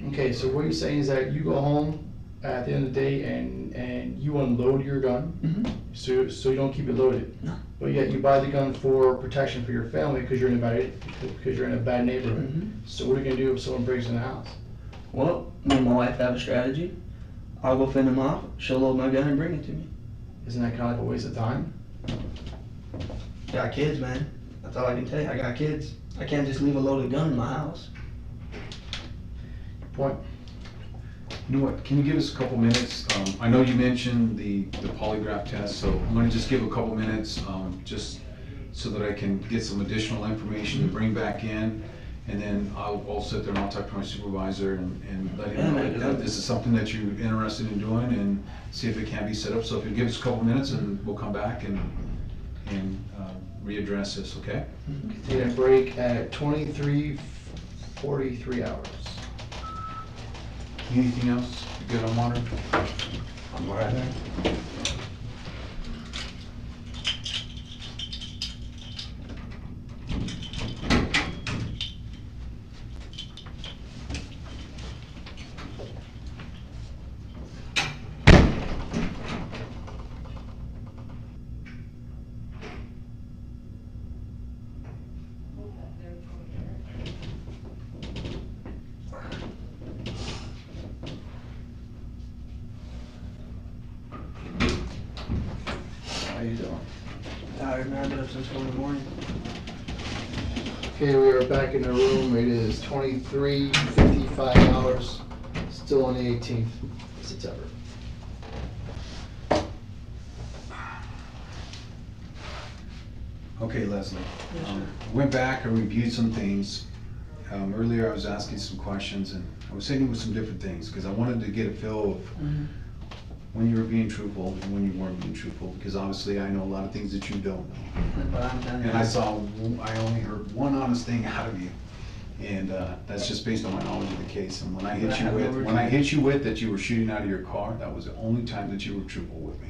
Okay, so what you're saying is that you go home at the end of the day and you unload your gun, so you don't keep it loaded. No. But yet you buy the gun for protection for your family because you're in a bad neighborhood. Mhm. So what are you gonna do if someone breaks in the house? Well, me and my wife have a strategy. I'll go fend them off, she'll load my gun and bring it to me. Isn't that kind of like a waste of time? Got kids, man. That's all I can tell you, I got kids. I can't just leave a loaded gun in my house. Point. You know what, can you give us a couple minutes? I know you mentioned the polygraph test, so I'm gonna just give a couple minutes, just so that I can get some additional information to bring back in. And then I'll sit there and I'll talk to my supervisor and let him know that this is something that you're interested in doing and see if it can be set up. So if you give us a couple minutes and we'll come back and readdress this, okay? Taking a break at 23:43 hours. Anything else? You good on water? I'm alright, man. How you doing? Tired, man, I've been up since 4 in the morning. Okay, we are back in the room. It is 23:55 hours. Still on the 18th of September. Okay, Leslie. Yes, sir. I went back and reviewed some things. Earlier I was asking some questions and I was hitting with some different things because I wanted to get a feel of when you were being truthful and when you weren't being truthful, because obviously I know a lot of things that you don't know. But I'm telling you, And I only heard one honest thing out of you. And that's just based on my knowledge of the case. And when I hit you with that you were shooting out of your car, that was the only time that you were truthful with me.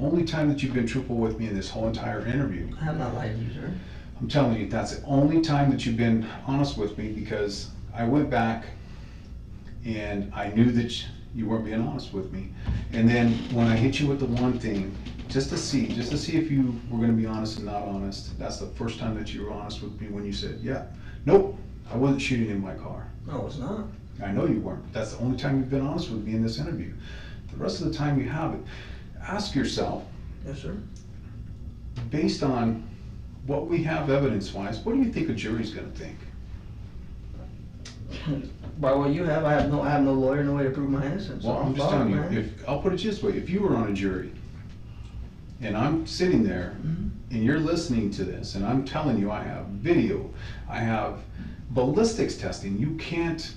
Only time that you've been truthful with me in this whole entire interview. I have not lied to you, sir. I'm telling you, that's the only time that you've been honest with me, because I went back and I knew that you weren't being honest with me. And then when I hit you with the one thing, just to see if you were gonna be honest and not honest, that's the first time that you were honest with me when you said, yeah, nope, I wasn't shooting in my car. No, it's not. I know you weren't, but that's the only time you've been honest with me in this interview. The rest of the time you haven't. Ask yourself, Yes, sir. based on what we have evidence-wise, what do you think a jury's gonna think? By what you have, I have no lawyer, no way to prove my innocence. Well, So I'm just fucked, telling you, man. if, I'll put it this way, if you were on a jury, and I'm sitting there, and you're listening to this, and I'm telling you, I have video, I have ballistics testing, you can't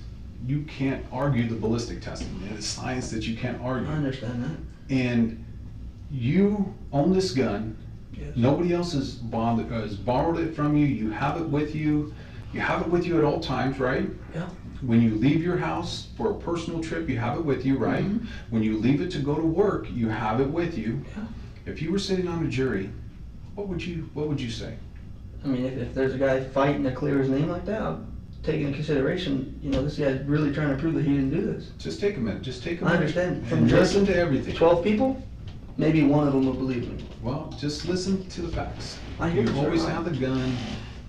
argue the ballistic testing, it's science that you can't argue. I understand that. And you own this gun, Yes. nobody else has borrowed it from you, you have it with you at all times, right? Yeah. When you leave your house for a personal trip, you have it with you, right? Mhm. When you leave it to go to work, you have it with you. Yeah. If you were sitting on a jury, what would you say? I mean, if there's a guy fighting to clear his name like that, I'll take into consideration, this guy's really trying to prove that he didn't do this. Just take a minute, I understand. and listen to everything. 12 people, maybe one of them will believe me. Well, just listen to the facts. I hear You you, sir. always have the gun,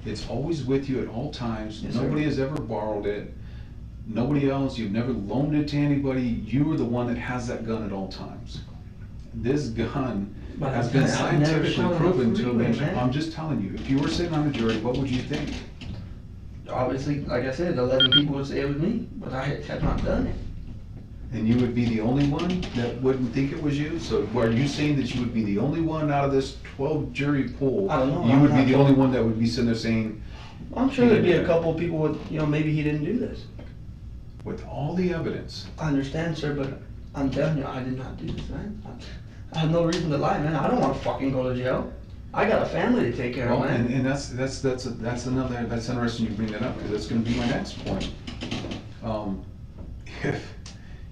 it's always with you at all times, Yes, sir. nobody has ever borrowed it. Nobody else, you've never loaned it to anybody, you are the one that has that gun at all times. This gun But has been I've never scientifically shot on a proven to have freeway, been, man. I'm just telling you, if you were sitting on a jury, what would you think? Obviously, like I said, 11 people would say it was me, but I have not done it. And you would be the only one that wouldn't think it was you? So are you saying that you would be the only one out of this 12 jury pool? I don't know, You I'm would be not the sure. only one that would be sitting there saying, I'm sure there'd be a couple of people with, maybe he didn't do this. with all the evidence, I understand, sir, but I'm telling you, I did not do this, man. I have no reason to lie, man. I don't want to fucking go to jail. I got a family to take care of, well, man. and that's interesting you bring that up, because that's gonna be my next point.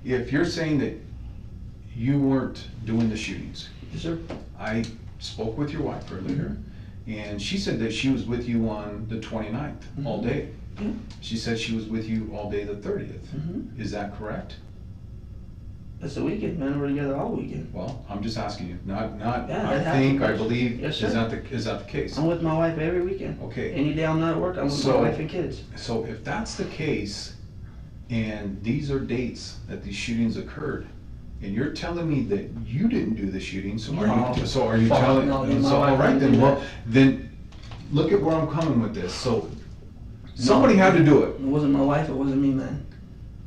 If you're saying that you weren't doing the shootings, Yes, sir. I spoke with your wife earlier, and she said that she was with you on the 29th, all day. Yeah. She said she was with you all day the 30th. Mhm. Is that correct? It's the weekend, man. We're together all weekend. Well, I'm just asking you, not, Yeah, I that think, I happens. believe, Yes, is sir. that the case? I'm with my wife every weekend. Okay. Any day I'm not at work, I'm with So- my wife and kids. So if that's the case, and these are dates that these shootings occurred, and you're telling me that you didn't do the shooting, so are No. you Fuck, telling, no, me and my so, all wife right didn't then, do well, that. then, look at where I'm coming with this, so, somebody had to do it. It wasn't my wife, it wasn't me, man.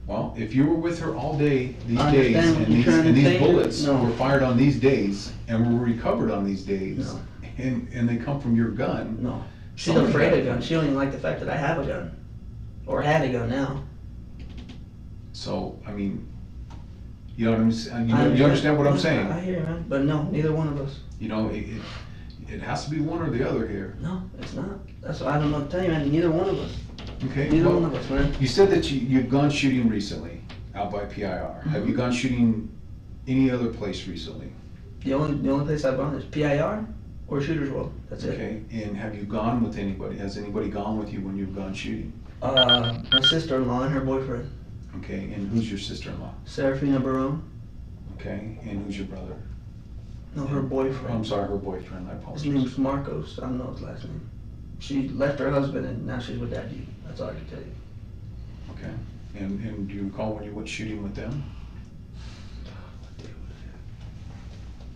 Well, if you were with her all day, these I days, understand what and you're trying to these say. bullets No. were fired on these days, and were recovered on these days, No. and they come from your gun. No. She's Somebody afraid had- of guns. She don't even like the fact that I have a gun. Or had a gun now. So, I mean, you know what I'm saying, I you understand what I'm Yeah, saying? I hear you, man. But no, neither one of us. You know, it has to be one or the other here, No, it's not. That's why I don't know what to tell you, man. Neither one of us. okay? Neither Well, one of us, man. you said that you've gone shooting recently, out by PIR. Have Mm-hmm. you gone shooting any other place recently? The only place I've gone is PIR or Shooter's World. That's it. Okay, and have you gone with anybody? Has anybody gone with you when you've gone shooting? My sister-in-law and her boyfriend, Okay, and who's your sister-in-law? Serafina Barone. Okay, and who's your brother? No, her Oh, I'm sorry. sorry, her boyfriend, I His apologize. name's Marcos. I don't know his last name. She left her husband and now she's with that dude. That's all I can tell you. Okay, and do you recall when you went shooting with them?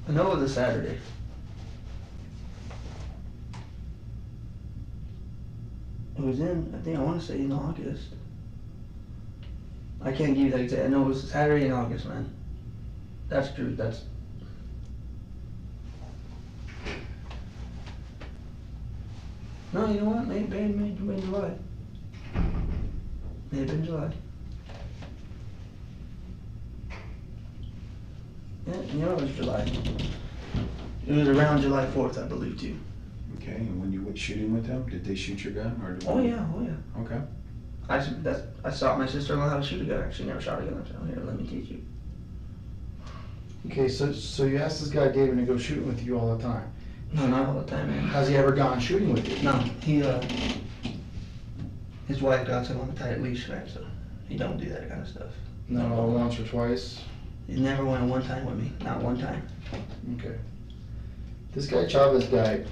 I know it was a Saturday. It was I want to say in August. I can't give you that exact. I know it was Saturday in August, man. That's true. No, you know what? Maybe July. May have been July. Yeah, it was July. It was around July 4th, I believe, too. Okay, and when you went shooting with them, did they shoot your gun or? Oh yeah. Okay. I taught my sister-in-law how to shoot a gun. She never shot a gun. I said, here, let me teach you. Okay, so you asked this guy David to go shooting with you all the time. No, not all the time, man. Has he ever gone shooting with you? No, his wife got him on a tight leash, man, so he don't do that kind of stuff. Not all once or twice? He never went one time with me, not one time. Okay. This guy Chavez guy,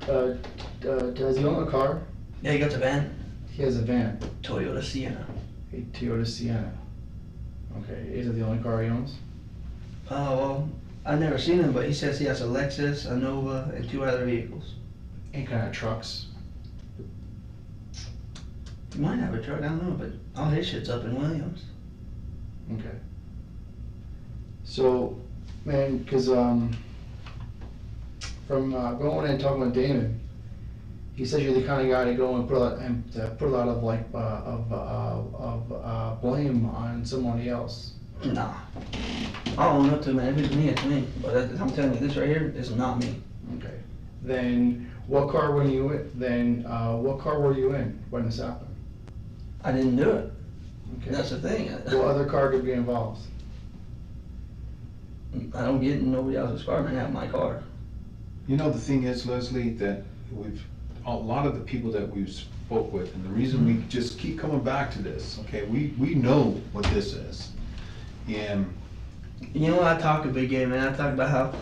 does he own a car? Yeah, he got the van, He has a van, Toyota Sienna. a Toyota Sienna. Okay, is it the only car he owns? Oh, well, I've never seen him, but he says he has a Lexus, a Nova, and 2 other vehicles. Any kind of trucks? You might have a truck, I don't know, but all his shit's up in Williams. Okay. So, man, cause from going and talking with Damon, he says you're the kind of guy to go and put a lot of like blame on somebody else. Nah. I'll own up to it, man. If it's me, it's me. But I'm telling you, this right here is not me. Okay. Then what car were you in? What car were you in when this happened? I didn't do it. Okay. That's the thing. What other car could be involved? I don't get in nobody else's car, man. I have my car. You know, the thing is, Leslie, that a lot of the people that we've spoke with, and the reason we just keep coming back to this, okay, we know what this is. And you know what? I talk a big game, man. I talk about how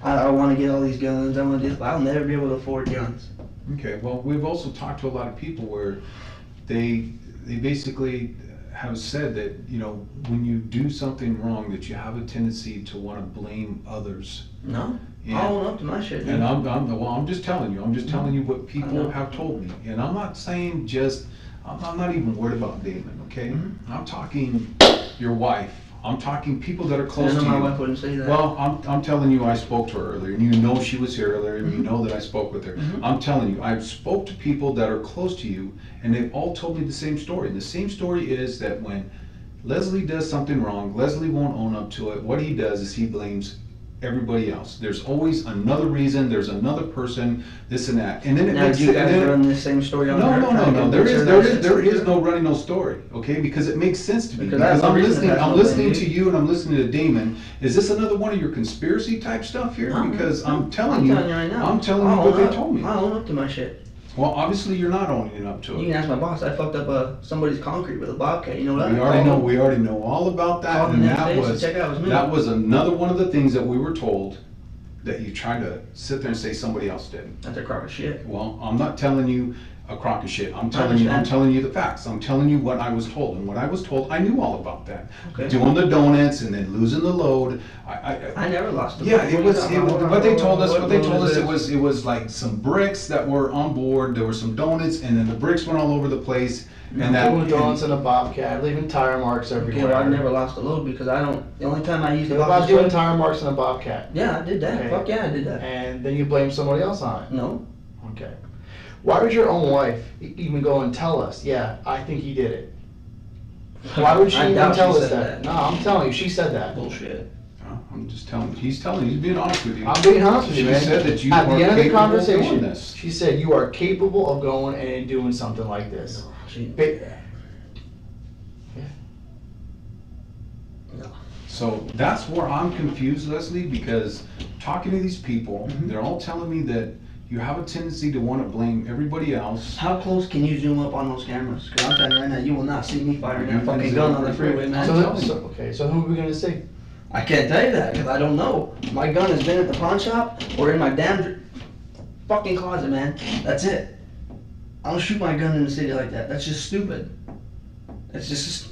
I want to get all these guns. I want to do this, but I'll never be able to afford guns. okay, well, we've also talked to a lot of people where they basically have said that, you know, when you do something wrong, that you have a tendency to want to blame others. No, And- I'll own up to my shit. And Man. I'm just telling you what I people know. have told me. And I'm not saying I'm not even worried about Damon, okay? Mhm. I'm talking your wife. I'm talking people that are close I to know you. my wife wouldn't say that. Well, I'm telling you, I spoke to her earlier, and you know she was here earlier, and you know that I spoke with her. Mhm. I'm telling you, I've spoke to people that are close to you, and they've all told me the same story. And the same story is that when Leslie does something wrong, Leslie won't own up to it. What he does is he blames everybody else. There's always another reason, there's another person, this and that. And then it now, makes do you it- and guys then- run this same story on no, her? no, trying no, to no. convince her that There it's is no running no story, okay? Because it makes sense to me. Because that's Because the I'm reason listening. it has I'm no listening value. to you, and I'm listening to Damon. Is this another one of your conspiracy type stuff here? No, Because no, I'm telling you, right now. I'm telling you I'll what own they up. told me. I own up to my shit. Well, obviously you're not owning up to You it. can ask my boss. I fucked up somebody's concrete with a bobcat. You know that? We already know all about that, Called and the that next day, was so check out, it was me. that was another one of the things that we were told that you tried to sit there and say somebody else did. That's a crock of shit. Well, I'm not telling you a crock of shit. I'm understand. telling you the facts. I'm telling you what I was told, and what I was told, I knew all about that. Okay. Doing the donuts and then losing the load. I never lost the Yeah, it was what they told us. What What they told us, this? it was like some bricks that were on board. There were some donuts, and then the bricks went all over the place. And that Doing donuts in a bobcat, leaving tire marks Okay, everywhere. well, I never lost a load because I don't. The only time I used the What about box doing was tire marks in a bobcat? yeah, I did that. Okay. Fuck yeah, I did that. And then you blame somebody else on it. No, Okay. Why would your own wife even go and tell us, yeah, I think he did it? Why would she I even doubt tell she us said that? No, I'm telling you, she said that. bullshit. I'm just telling you. He's telling you. He's being honest with you. I'm being honest with you, She man. said that you At are the end of the capable of doing conversation, this. she said you are capable of going and doing something like this. She, Ba- no. So that's where I'm confused, Leslie, because talking to these people, they're all telling me that you have a tendency to want to blame everybody else. How close can you zoom up on those cameras? Because I'm telling you right now, you will not see me firing You that can fucking zoom gun up on the right freeway, quick. man. So who are we gonna see? I can't tell you that because I don't know. My gun has been at the pawn shop or in my damn fucking closet, man. That's it. I don't shoot my gun in the city like that. That's just stupid. It's just,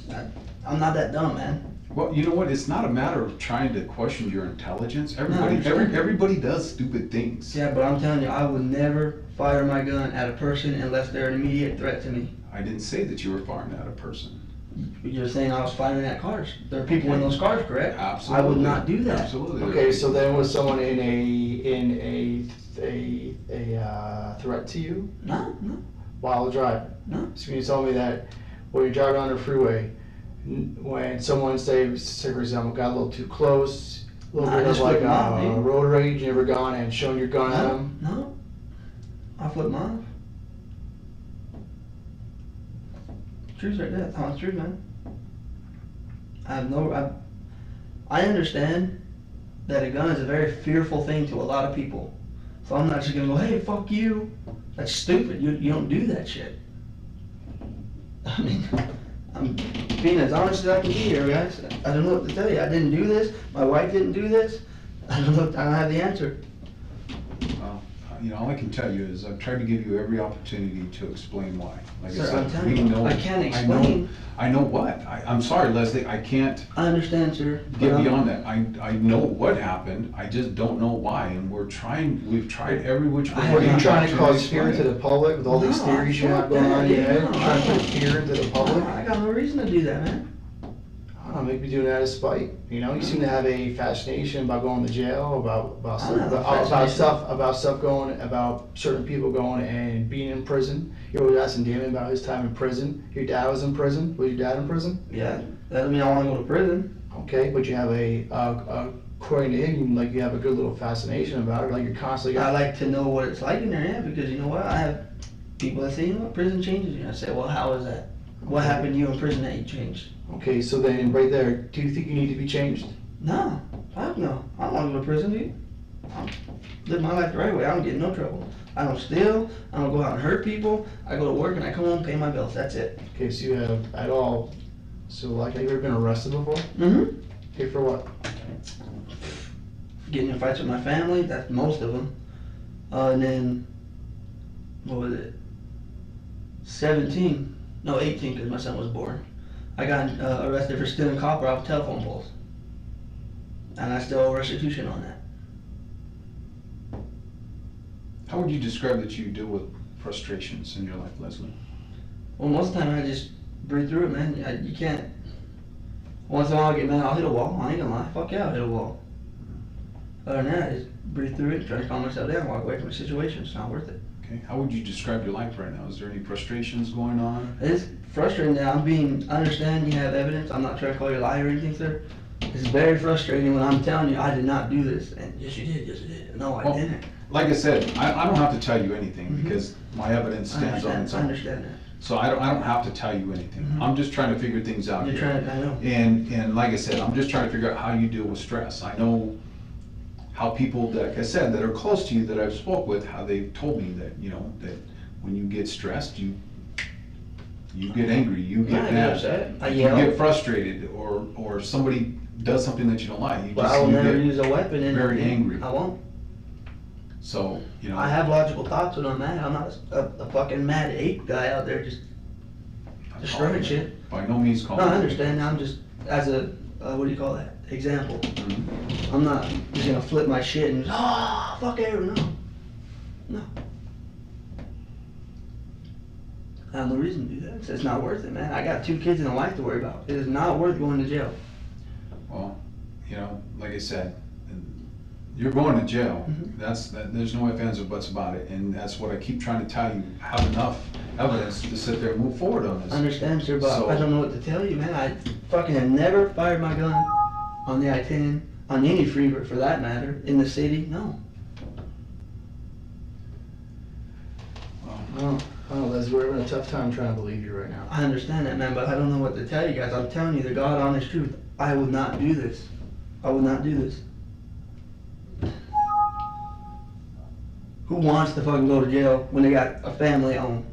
I'm not that dumb, man. Well, you know what? It's not a matter of trying to question your intelligence. Everybody, understand. everybody does stupid things. Yeah, but I'm telling you, I would never fire my gun at a person unless they're an immediate threat to me. I didn't say that you were firing at a person. You're saying I was firing at cars. There are people in those cars, correct? Absolutely. I would not do that. Absolutely. Okay, so then was someone in a threat to you No. while driving? No. So you told me that when you're driving on the freeway, when someone say for example got a little too close, a little Nah, I bit of just like flipped 'em off, dude. road rage, you ever gone and shown your gun at them? No. I flip mine off. Truth's right there. That's true, man. I understand that a gun is a very fearful thing to a lot of people. So I'm not just gonna go, hey, fuck you. That's stupid. You don't do that shit. I mean, I'm being as honest as I can be here, guys. I don't know what to tell you. I didn't do this. My wife didn't do this. I don't have the answer. Well, you know, all I can tell you is I've tried to give you every opportunity to explain why. Like Sir, I I'm said, telling we you, know. I can't I know, explain. I know what. I'm sorry, Leslie, I can't I understand, sir. get but, beyond that. I know what happened, I just don't know why, and we've tried every which way. Are you I'm trying to cause explain fear to it. the public with all these No, theories you have fuck going that, on in your yeah, head? no, Trying to I put fear into the public? I got no reason to do that, man. I don't know, maybe doing that out of spite. You know, you seem to have a fascination about going to jail, about I don't have a stuff, about certain people going and being in prison. You're always asking Damon about his time in prison. Your dad was in prison. Was your dad in prison? Yeah, that doesn't mean I want to go to prison. Okay, but you have according to him, like you have a good little fascination about it. Like you're constantly. I like to know what it's like in there, yeah, because you know what? I have people that say, you know what, prison changes you. I say, well, how is that? What happened to you in prison that you changed? Okay, so then right there, do you think you need to be changed? No, fuck no. I don't want to go to prison, dude. I live my life the right way. I don't get in no trouble. I don't steal. I don't go out and hurt people. I go to work and I come home, pay my bills. That's it. Okay, so you have at all. So like, have you ever been arrested before? Mm-hmm. Okay, for what? Getting in fights with my family. That's most of them. And then, what was it? 18 because my son was born. I got arrested for stealing copper off telephone poles. And I still owe restitution on that. How would you describe that you deal with frustrations in your life, Leslie? Well, most of the time I just breathe through it, man. You can't. Once in a while I get mad, I'll hit a wall. I ain't gonna lie. Fuck yeah, I'll hit a wall. Other than that, I just breathe through it, try to calm myself down, walk away from the situation. It's not worth it. Okay, how would you describe your life right now? Is there any frustrations going on? It's frustrating that I understand you have evidence. I'm not trying to call you a liar or anything, sir. It's very frustrating when I'm telling you I did not do this. And yes, you did. Yes, you did. No, I didn't. Like I said, I don't have to tell you anything Mhm. because my evidence stands on its I own. understand that. So I don't have to tell you anything. Mhm. I'm just trying to figure things out You're here. trying to, I know. And like I said, I'm just trying to figure out how you deal with stress. I know how people, like I said, that are close to you that I've spoke with, how they've told me that, you know, that when you get stressed, you get angry, you Yeah, I get get mad, upset. I you yell. get frustrated, or somebody does something that you don't like. You But just I will you never get use a weapon. very angry. I won't. So, you know. I have logical thoughts when I'm mad. I'm not a fucking mad ape guy out there just destroying shit. By no means No, calling. I understand. I'm just, as a, what do you call that? Example. Mhm. I'm not just gonna flip my shit and, fuck everyone. No. I have no reason to do that. It's not worth it, man. I got 2 kids and a wife to worry about. It is not worth going to jail. Well, you know, like I said, you're going to jail. Mhm. There's no ifs, ands, or buts about it, and that's what I keep trying to tell you. Have enough evidence to sit there and move forward on this. I understand, sir, but So- I don't know what to tell you, man. I fucking have never fired my gun on the I-10, on any freeway for that matter, in the city. No. Oh, Les, we're having a tough time trying to believe you right now. I understand that, man, but I don't know what to tell you guys. I'm telling you the God honest truth. I would not do this. I would not do this. Who wants to fucking go to jail when they got a family at home?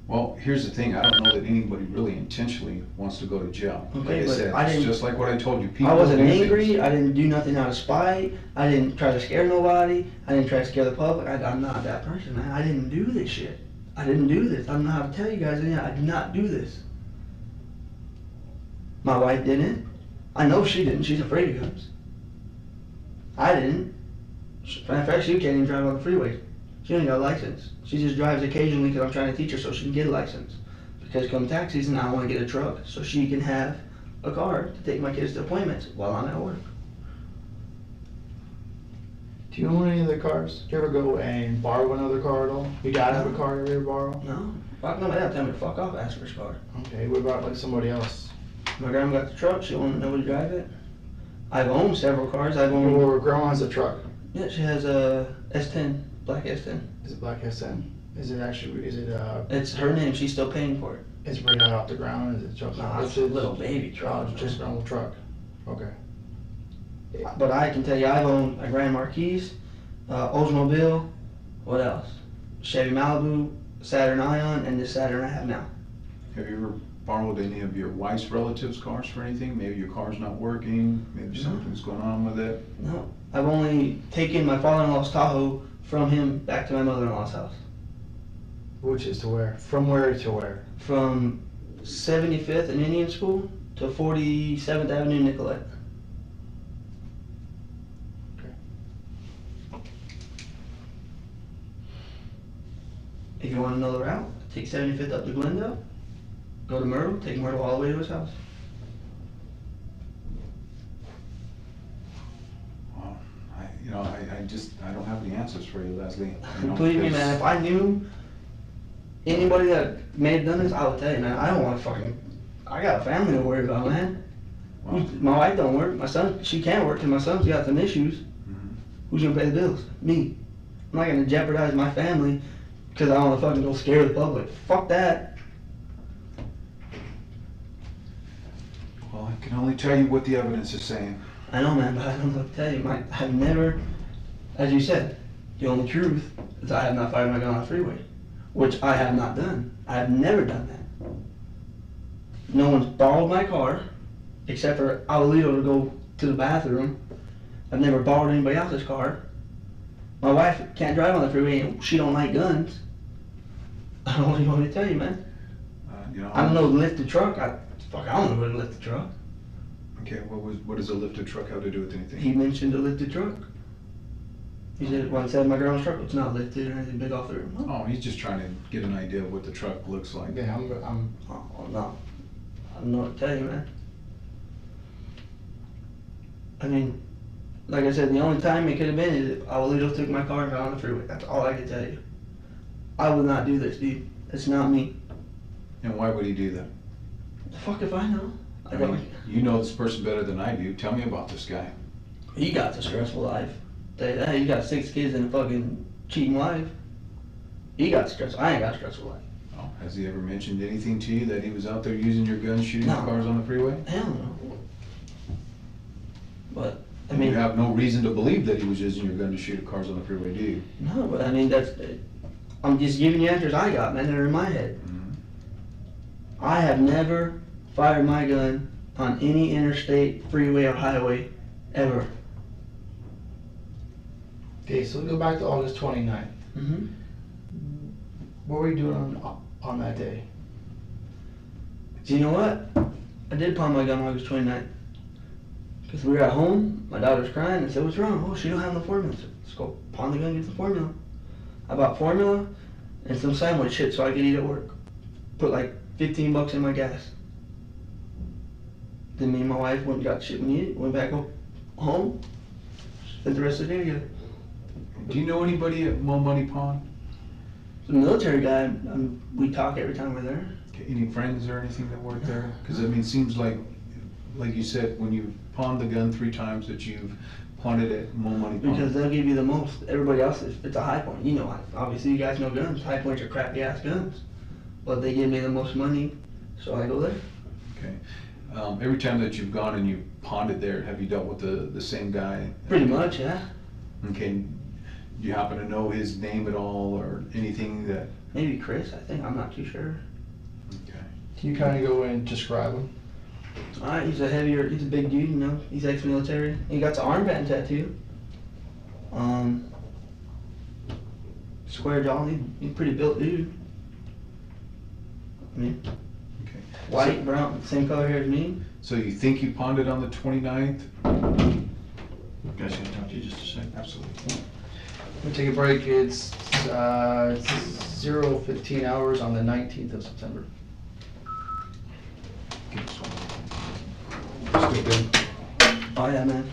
Well, here's the thing, I don't know that anybody really intentionally wants to go to jail. Okay, Like I but said, I it's didn't- just like what I told you. People I wasn't do things. angry. I didn't do nothing out of spite. I didn't try to scare nobody. I didn't try to scare the public. I'm not that person, man. I didn't do this shit. I didn't do this. I don't know how to tell you guys anything. I did not do this. My wife didn't. I know she didn't. She's afraid of guns. I didn't. In fact, she can't even drive on the freeway. She ain't got a license. She just drives occasionally because I'm trying to teach her so she can get a license. Because come tax season, I want to get a truck so she can have a car to take my kids to appointments while I'm at work. Do you own any other cars? Do you ever go and borrow another car at all? Your dad have a car you ever borrow? No. Fuck no, my dad tell me to fuck off, ask for his car. Okay, what about like somebody else? My grandma got the truck, she won't know to drive it. I've owned several cars. I've owned, Or grandma has a truck. yeah, she has a S10, black S10. Is it Black S10? Is it It's her name, she's still paying for it. is it right out off the ground? Is it truck? Nah, it's a little baby truck. Oh, just a normal truck. Okay. But I can tell you, I've owned a Grand Marquis, Oldsmobile, what else? Chevy Malibu, Saturn Ion, and this Saturn I have now. Have you ever borrowed any of your wife's relatives' cars for anything? Maybe your car's not working, maybe No. something's going on with it. No, I've only taken my father-in-law's Tahoe from him back to my mother-in-law's house. Which is to where? From where to where? From 75th and Indian School to 47th Avenue, Nicollet. If you want to know the route, take 75th up to Glendale, go to Myrtle, take Myrtle all the way to his house. Well, I don't have the answers for you, Leslie. You know, Believe me, because- man, if I knew anybody that may have done this, I would tell you, man. I don't want to fucking. I got a family to worry about, man. Well, My wife don't work. My son, she can't work because my son's got some issues. mhm. Who's gonna pay the bills? Me. I'm not gonna jeopardize my family because I want to fucking go scare the public. Fuck that. Well, I can only tell you what the evidence is saying. I know, man, but I don't know what to tell you. I've never, as you said, the only truth is I have not fired my gun on the freeway, which I have not done. I have never done that. No one's borrowed my car, except for Alalito to go to the bathroom. I've never borrowed anybody else's car. My wife can't drive on the freeway and she don't like guns. I don't know what you want me to tell you, man. I don't know to lift the truck. I don't know how to lift the truck. Okay, what does a lifted truck have to do with anything? He mentioned a lifted truck. He said, when I said my girl's truck, it's not lifted or anything big off the roof. No. Oh, he's just trying to get an idea of what the truck looks like. Yeah, I'm Oh, no. I don't know what to tell you, man. I mean, like I said, the only time it could have been is if Abuelito took my car and got on the freeway. That's all I can tell you. I would not do this, dude. It's not me. And why would he do that? The fuck if I know? I mean, you know this person better than I do. Tell me about this guy. He got the stressful life. Tell you that. He got 6 kids and a fucking cheating wife. He got stressful. I ain't got a stressful life. Oh, has he ever mentioned anything to you that he was out there using your gun, shooting No. cars on the freeway? Hell no. But, I And mean, you have no reason to believe that he was using your gun to shoot at cars on the freeway, do you? no, but I mean, I'm just giving you answers I got, man, that are in my head. Mhm. I have never fired my gun on any interstate, freeway, or highway, ever. okay. So we go back to August 29th. Mm-hmm. What were you doing on that day? Do you know what? I did pawn my gun August 29th. Because we were at home, my daughter's crying, and said, what's wrong? Oh, she don't have the formula. I said, let's go pawn the gun and get the formula. I bought formula and some sandwich shit so I could eat at work. Put like $15 in my gas. Then me and my wife went and got shit we needed, went back home, spent the rest of the day together. Do you know anybody at Mo Money Pawn? The military guy, we talk every time we're there. Okay, any friends or anything that work there? Because I mean, it seems like you said, when you pawned the gun 3 times, that you've pawned it at Mo Money Pawn. Because they'll give you the most. Everybody else, it's a high point. You know, obviously you guys know guns. High points are crappy ass guns. But they give me the most money, so I go there. Okay. Every time that you've gone and you've pawned it there, have you dealt with the same guy? Pretty much, yeah. Okay. Do you happen to know his name at all or anything that? Maybe Chris, I think. I'm not too sure. Okay. Can you kind of go and describe him? Alright, he's a big dude, you know. He's ex-military. He got the armband tattoo. Square jaw, he's a pretty built dude. I mean, Okay. white, brown, same color hair as me. So you think you pawned it on the 29th? Guys, can I talk to you just a second? Absolutely. We'll take a break. It's 0:15 hours on the 19th of September. Give us one. Still good? Oh yeah, man.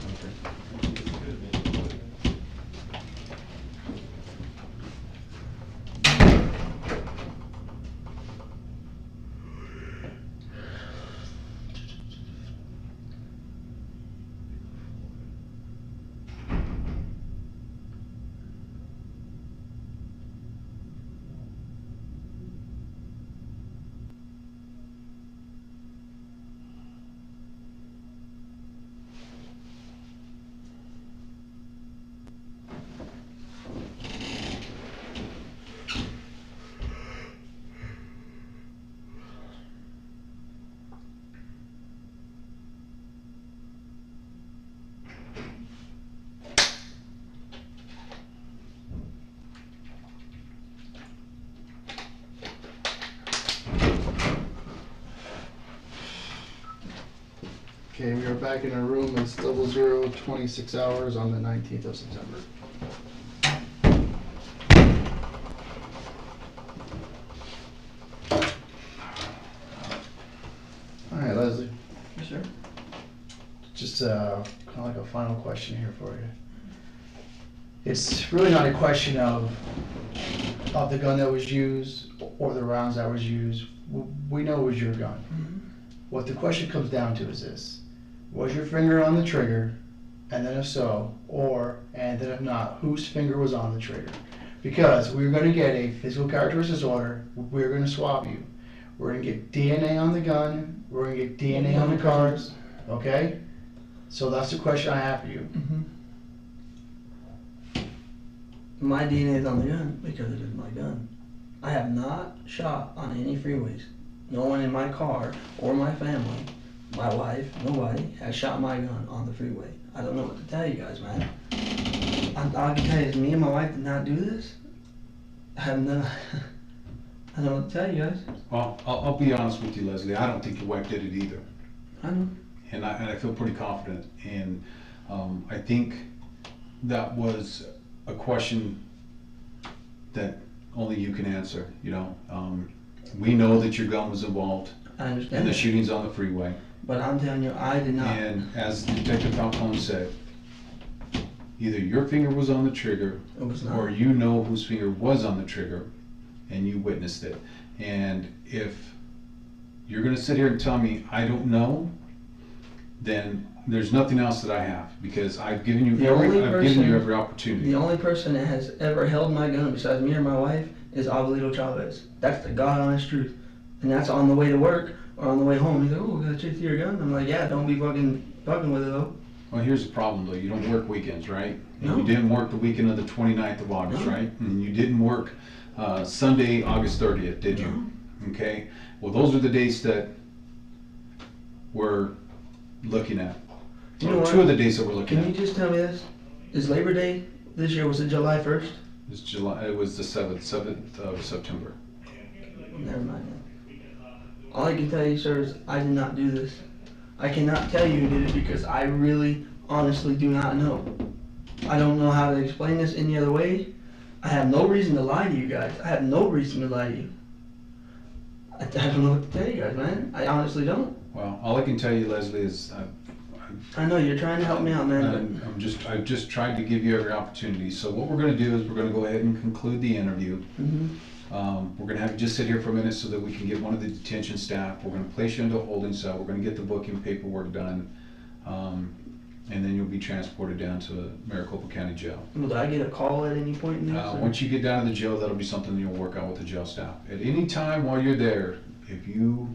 Okay, we are back in our room. It's 0026 hours on the 19th of September. All right, Leslie. Yes, sir. Just kind of like a final question here for you. It's really not a question of the gun that was used or the rounds that was used. We know it was your gun. Mm-hmm. What the question comes down to is this: was your finger on the trigger? And then if so, and then if not, whose finger was on the trigger? Because we're going to get a physical characteristics order. We're going to swap you. We're going to get DNA on the gun. We're going to get DNA on the cars. Okay? So that's the question I have for you. Mm-hmm. My DNA is on the gun because it is my gun. I have not shot on any freeways. No one in my car or my family, my wife, nobody has shot my gun on the freeway. I don't know what to tell you guys, man. All I can tell you is me and my wife did not do this. I have no, I don't know what to tell you guys. Well, I'll be honest with you, Leslie. I don't think your wife did it either. I know. And I feel pretty confident. And I think that was a question that only you can answer, you know. We know that your gun was involved I in understand. the shootings on the freeway. But I'm telling you, I did not. And as Detective Falcone said, either your finger was on the trigger It was not. or you know whose finger was on the trigger and you witnessed it. And if you're gonna sit here and tell me I don't know, then there's nothing else that I have, because I've given you every opportunity. The only person that has ever held my gun besides me or my wife is Abuelito Chavez. That's the God honest truth. And that's on the way to work or on the way home. He's like, oh, we gotta chase your gun. I'm like, yeah, don't be fucking with it though. Well, here's the problem though, you don't work weekends, right? And No. you didn't work the weekend of the 29th of August, No. right? And you didn't work Sunday, August 30th, did you? No. Okay, well, those are the dates that we're looking at. You know Two what? of the dates that we're looking Can you at. just tell me this? Is Labor Day this year, was it July 1st? It's July, it was the 7th of September. Never mind then. All I can tell you, sir, is I did not do this. I cannot tell you who did it because I really, honestly do not know. I don't know how to explain this any other way. I have no reason to lie to you guys. I have no reason to lie to you. I don't know what to tell you guys, man. I honestly don't. Well, all I can tell you, Leslie, is I know you're trying to help me out, man. I've just tried to give you every opportunity. So what we're going to do is we're going to go ahead and conclude the interview. We're going to have you just sit here for a minute so that we can get one of the detention staff. We're going to place you into a holding cell. We're going to get the booking paperwork done. And then you'll be transported down to Maricopa County Jail. Will I get a call at any point in this? or- Once you get down to the jail, that'll be something you'll work out with the jail staff. At any time while you're there, if you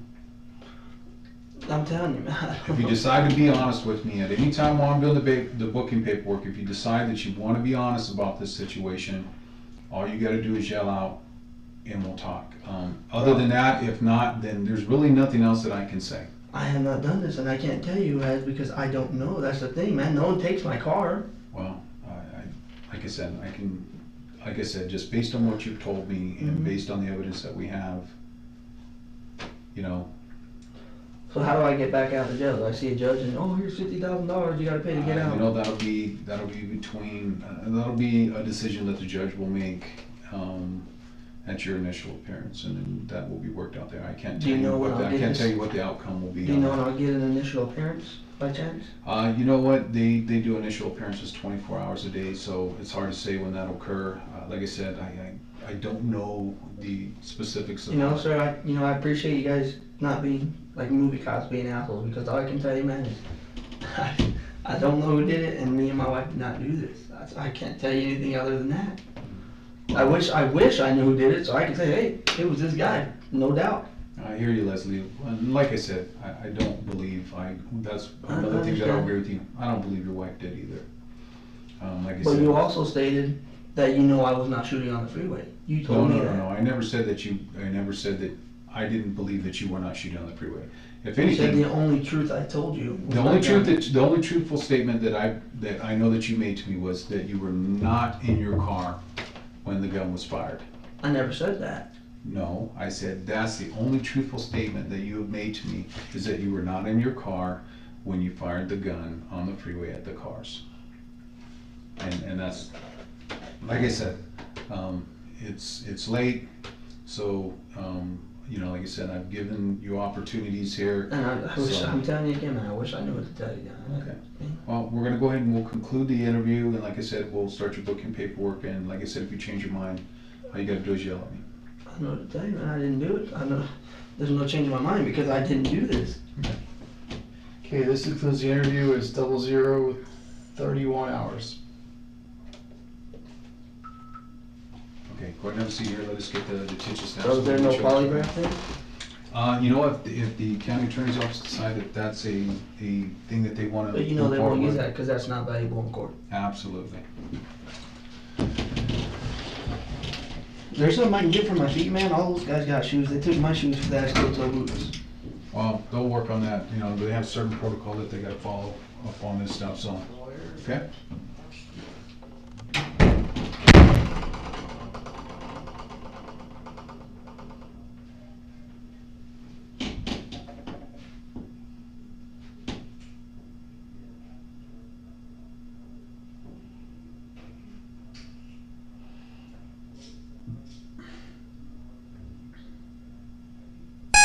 I'm telling you, man. If you decide to be honest with me at any time while I'm doing the booking paperwork, if you decide that you want to be honest about this situation, all you got to do is yell out and we'll talk. Other than that, if not, then there's really nothing else that I can say. I have not done this, and I can't tell you guys because I don't know. That's the thing, man. No one takes my car. Well, like I said, just based on what you've told me and based on the evidence that we have, you know. So how do I get back out of jail? Do I see a judge and, oh, here's $50,000 you got to pay to get out? You know, that'll be a decision that the judge will make at your initial appearance, and then that will be worked out there. I can't Do tell you you know when I'll I get can't this? tell you what the outcome will be. Do you on know when that. I'll get an initial appearance by chance? You know what? They do initial appearances 24 hours a day, so it's hard to say when that'll occur. Like I said, I don't know the specifics of You know, that. sir, I appreciate you guys not being like movie cops being assholes because all I can tell you, man, is I don't know who did it, and me and my wife did not do this. I can't tell you anything other than that. I wish I knew who did it so I could say, hey, it was this guy, no doubt. I hear you, Leslie. And like I said, I don't believe, that's another thing that I'll agree with you. I don't believe your wife did either. Like I But said. you also stated that you know I was not shooting on the freeway. You told me that. No. I never said that I didn't believe that you were not shooting on the freeway. If You said anything, the only truth I told you. was the only my gun. truthful statement that I know that you made to me was that you were not in your car when the gun was fired. I never said that. No, I said that's the only truthful statement that you have made to me, is that you were not in your car when you fired the gun on the freeway at the cars. And that's, like I said, it's late, so, you know, like I said, I've given you opportunities here. And I wish, So- I'm telling you again, man, I wish I knew what to tell you. Okay. Well, we're gonna go ahead and we'll conclude the interview, and like I said, we'll start your booking paperwork, and like I said, if you change your mind, all you gotta do is yell at me. I know what to tell you, man, I didn't do it. I know, there's no change in my mind because I didn't do this. Okay, this includes the interview, it's 00 with 31 hours. Okay, go ahead and have a seat here, let us get the detention status. So is there no polygraph thing? You know, if the county attorney's office decide that that's a thing that they wanna. But you know move they forward won't use with, that because that's not valuable in court. Absolutely. There's something I can get for my feet, man. All those guys got shoes. They took my shoes for that steel toe boots. Well, they'll work on that, you know, they have certain protocol that they gotta follow up on this stuff, so, okay?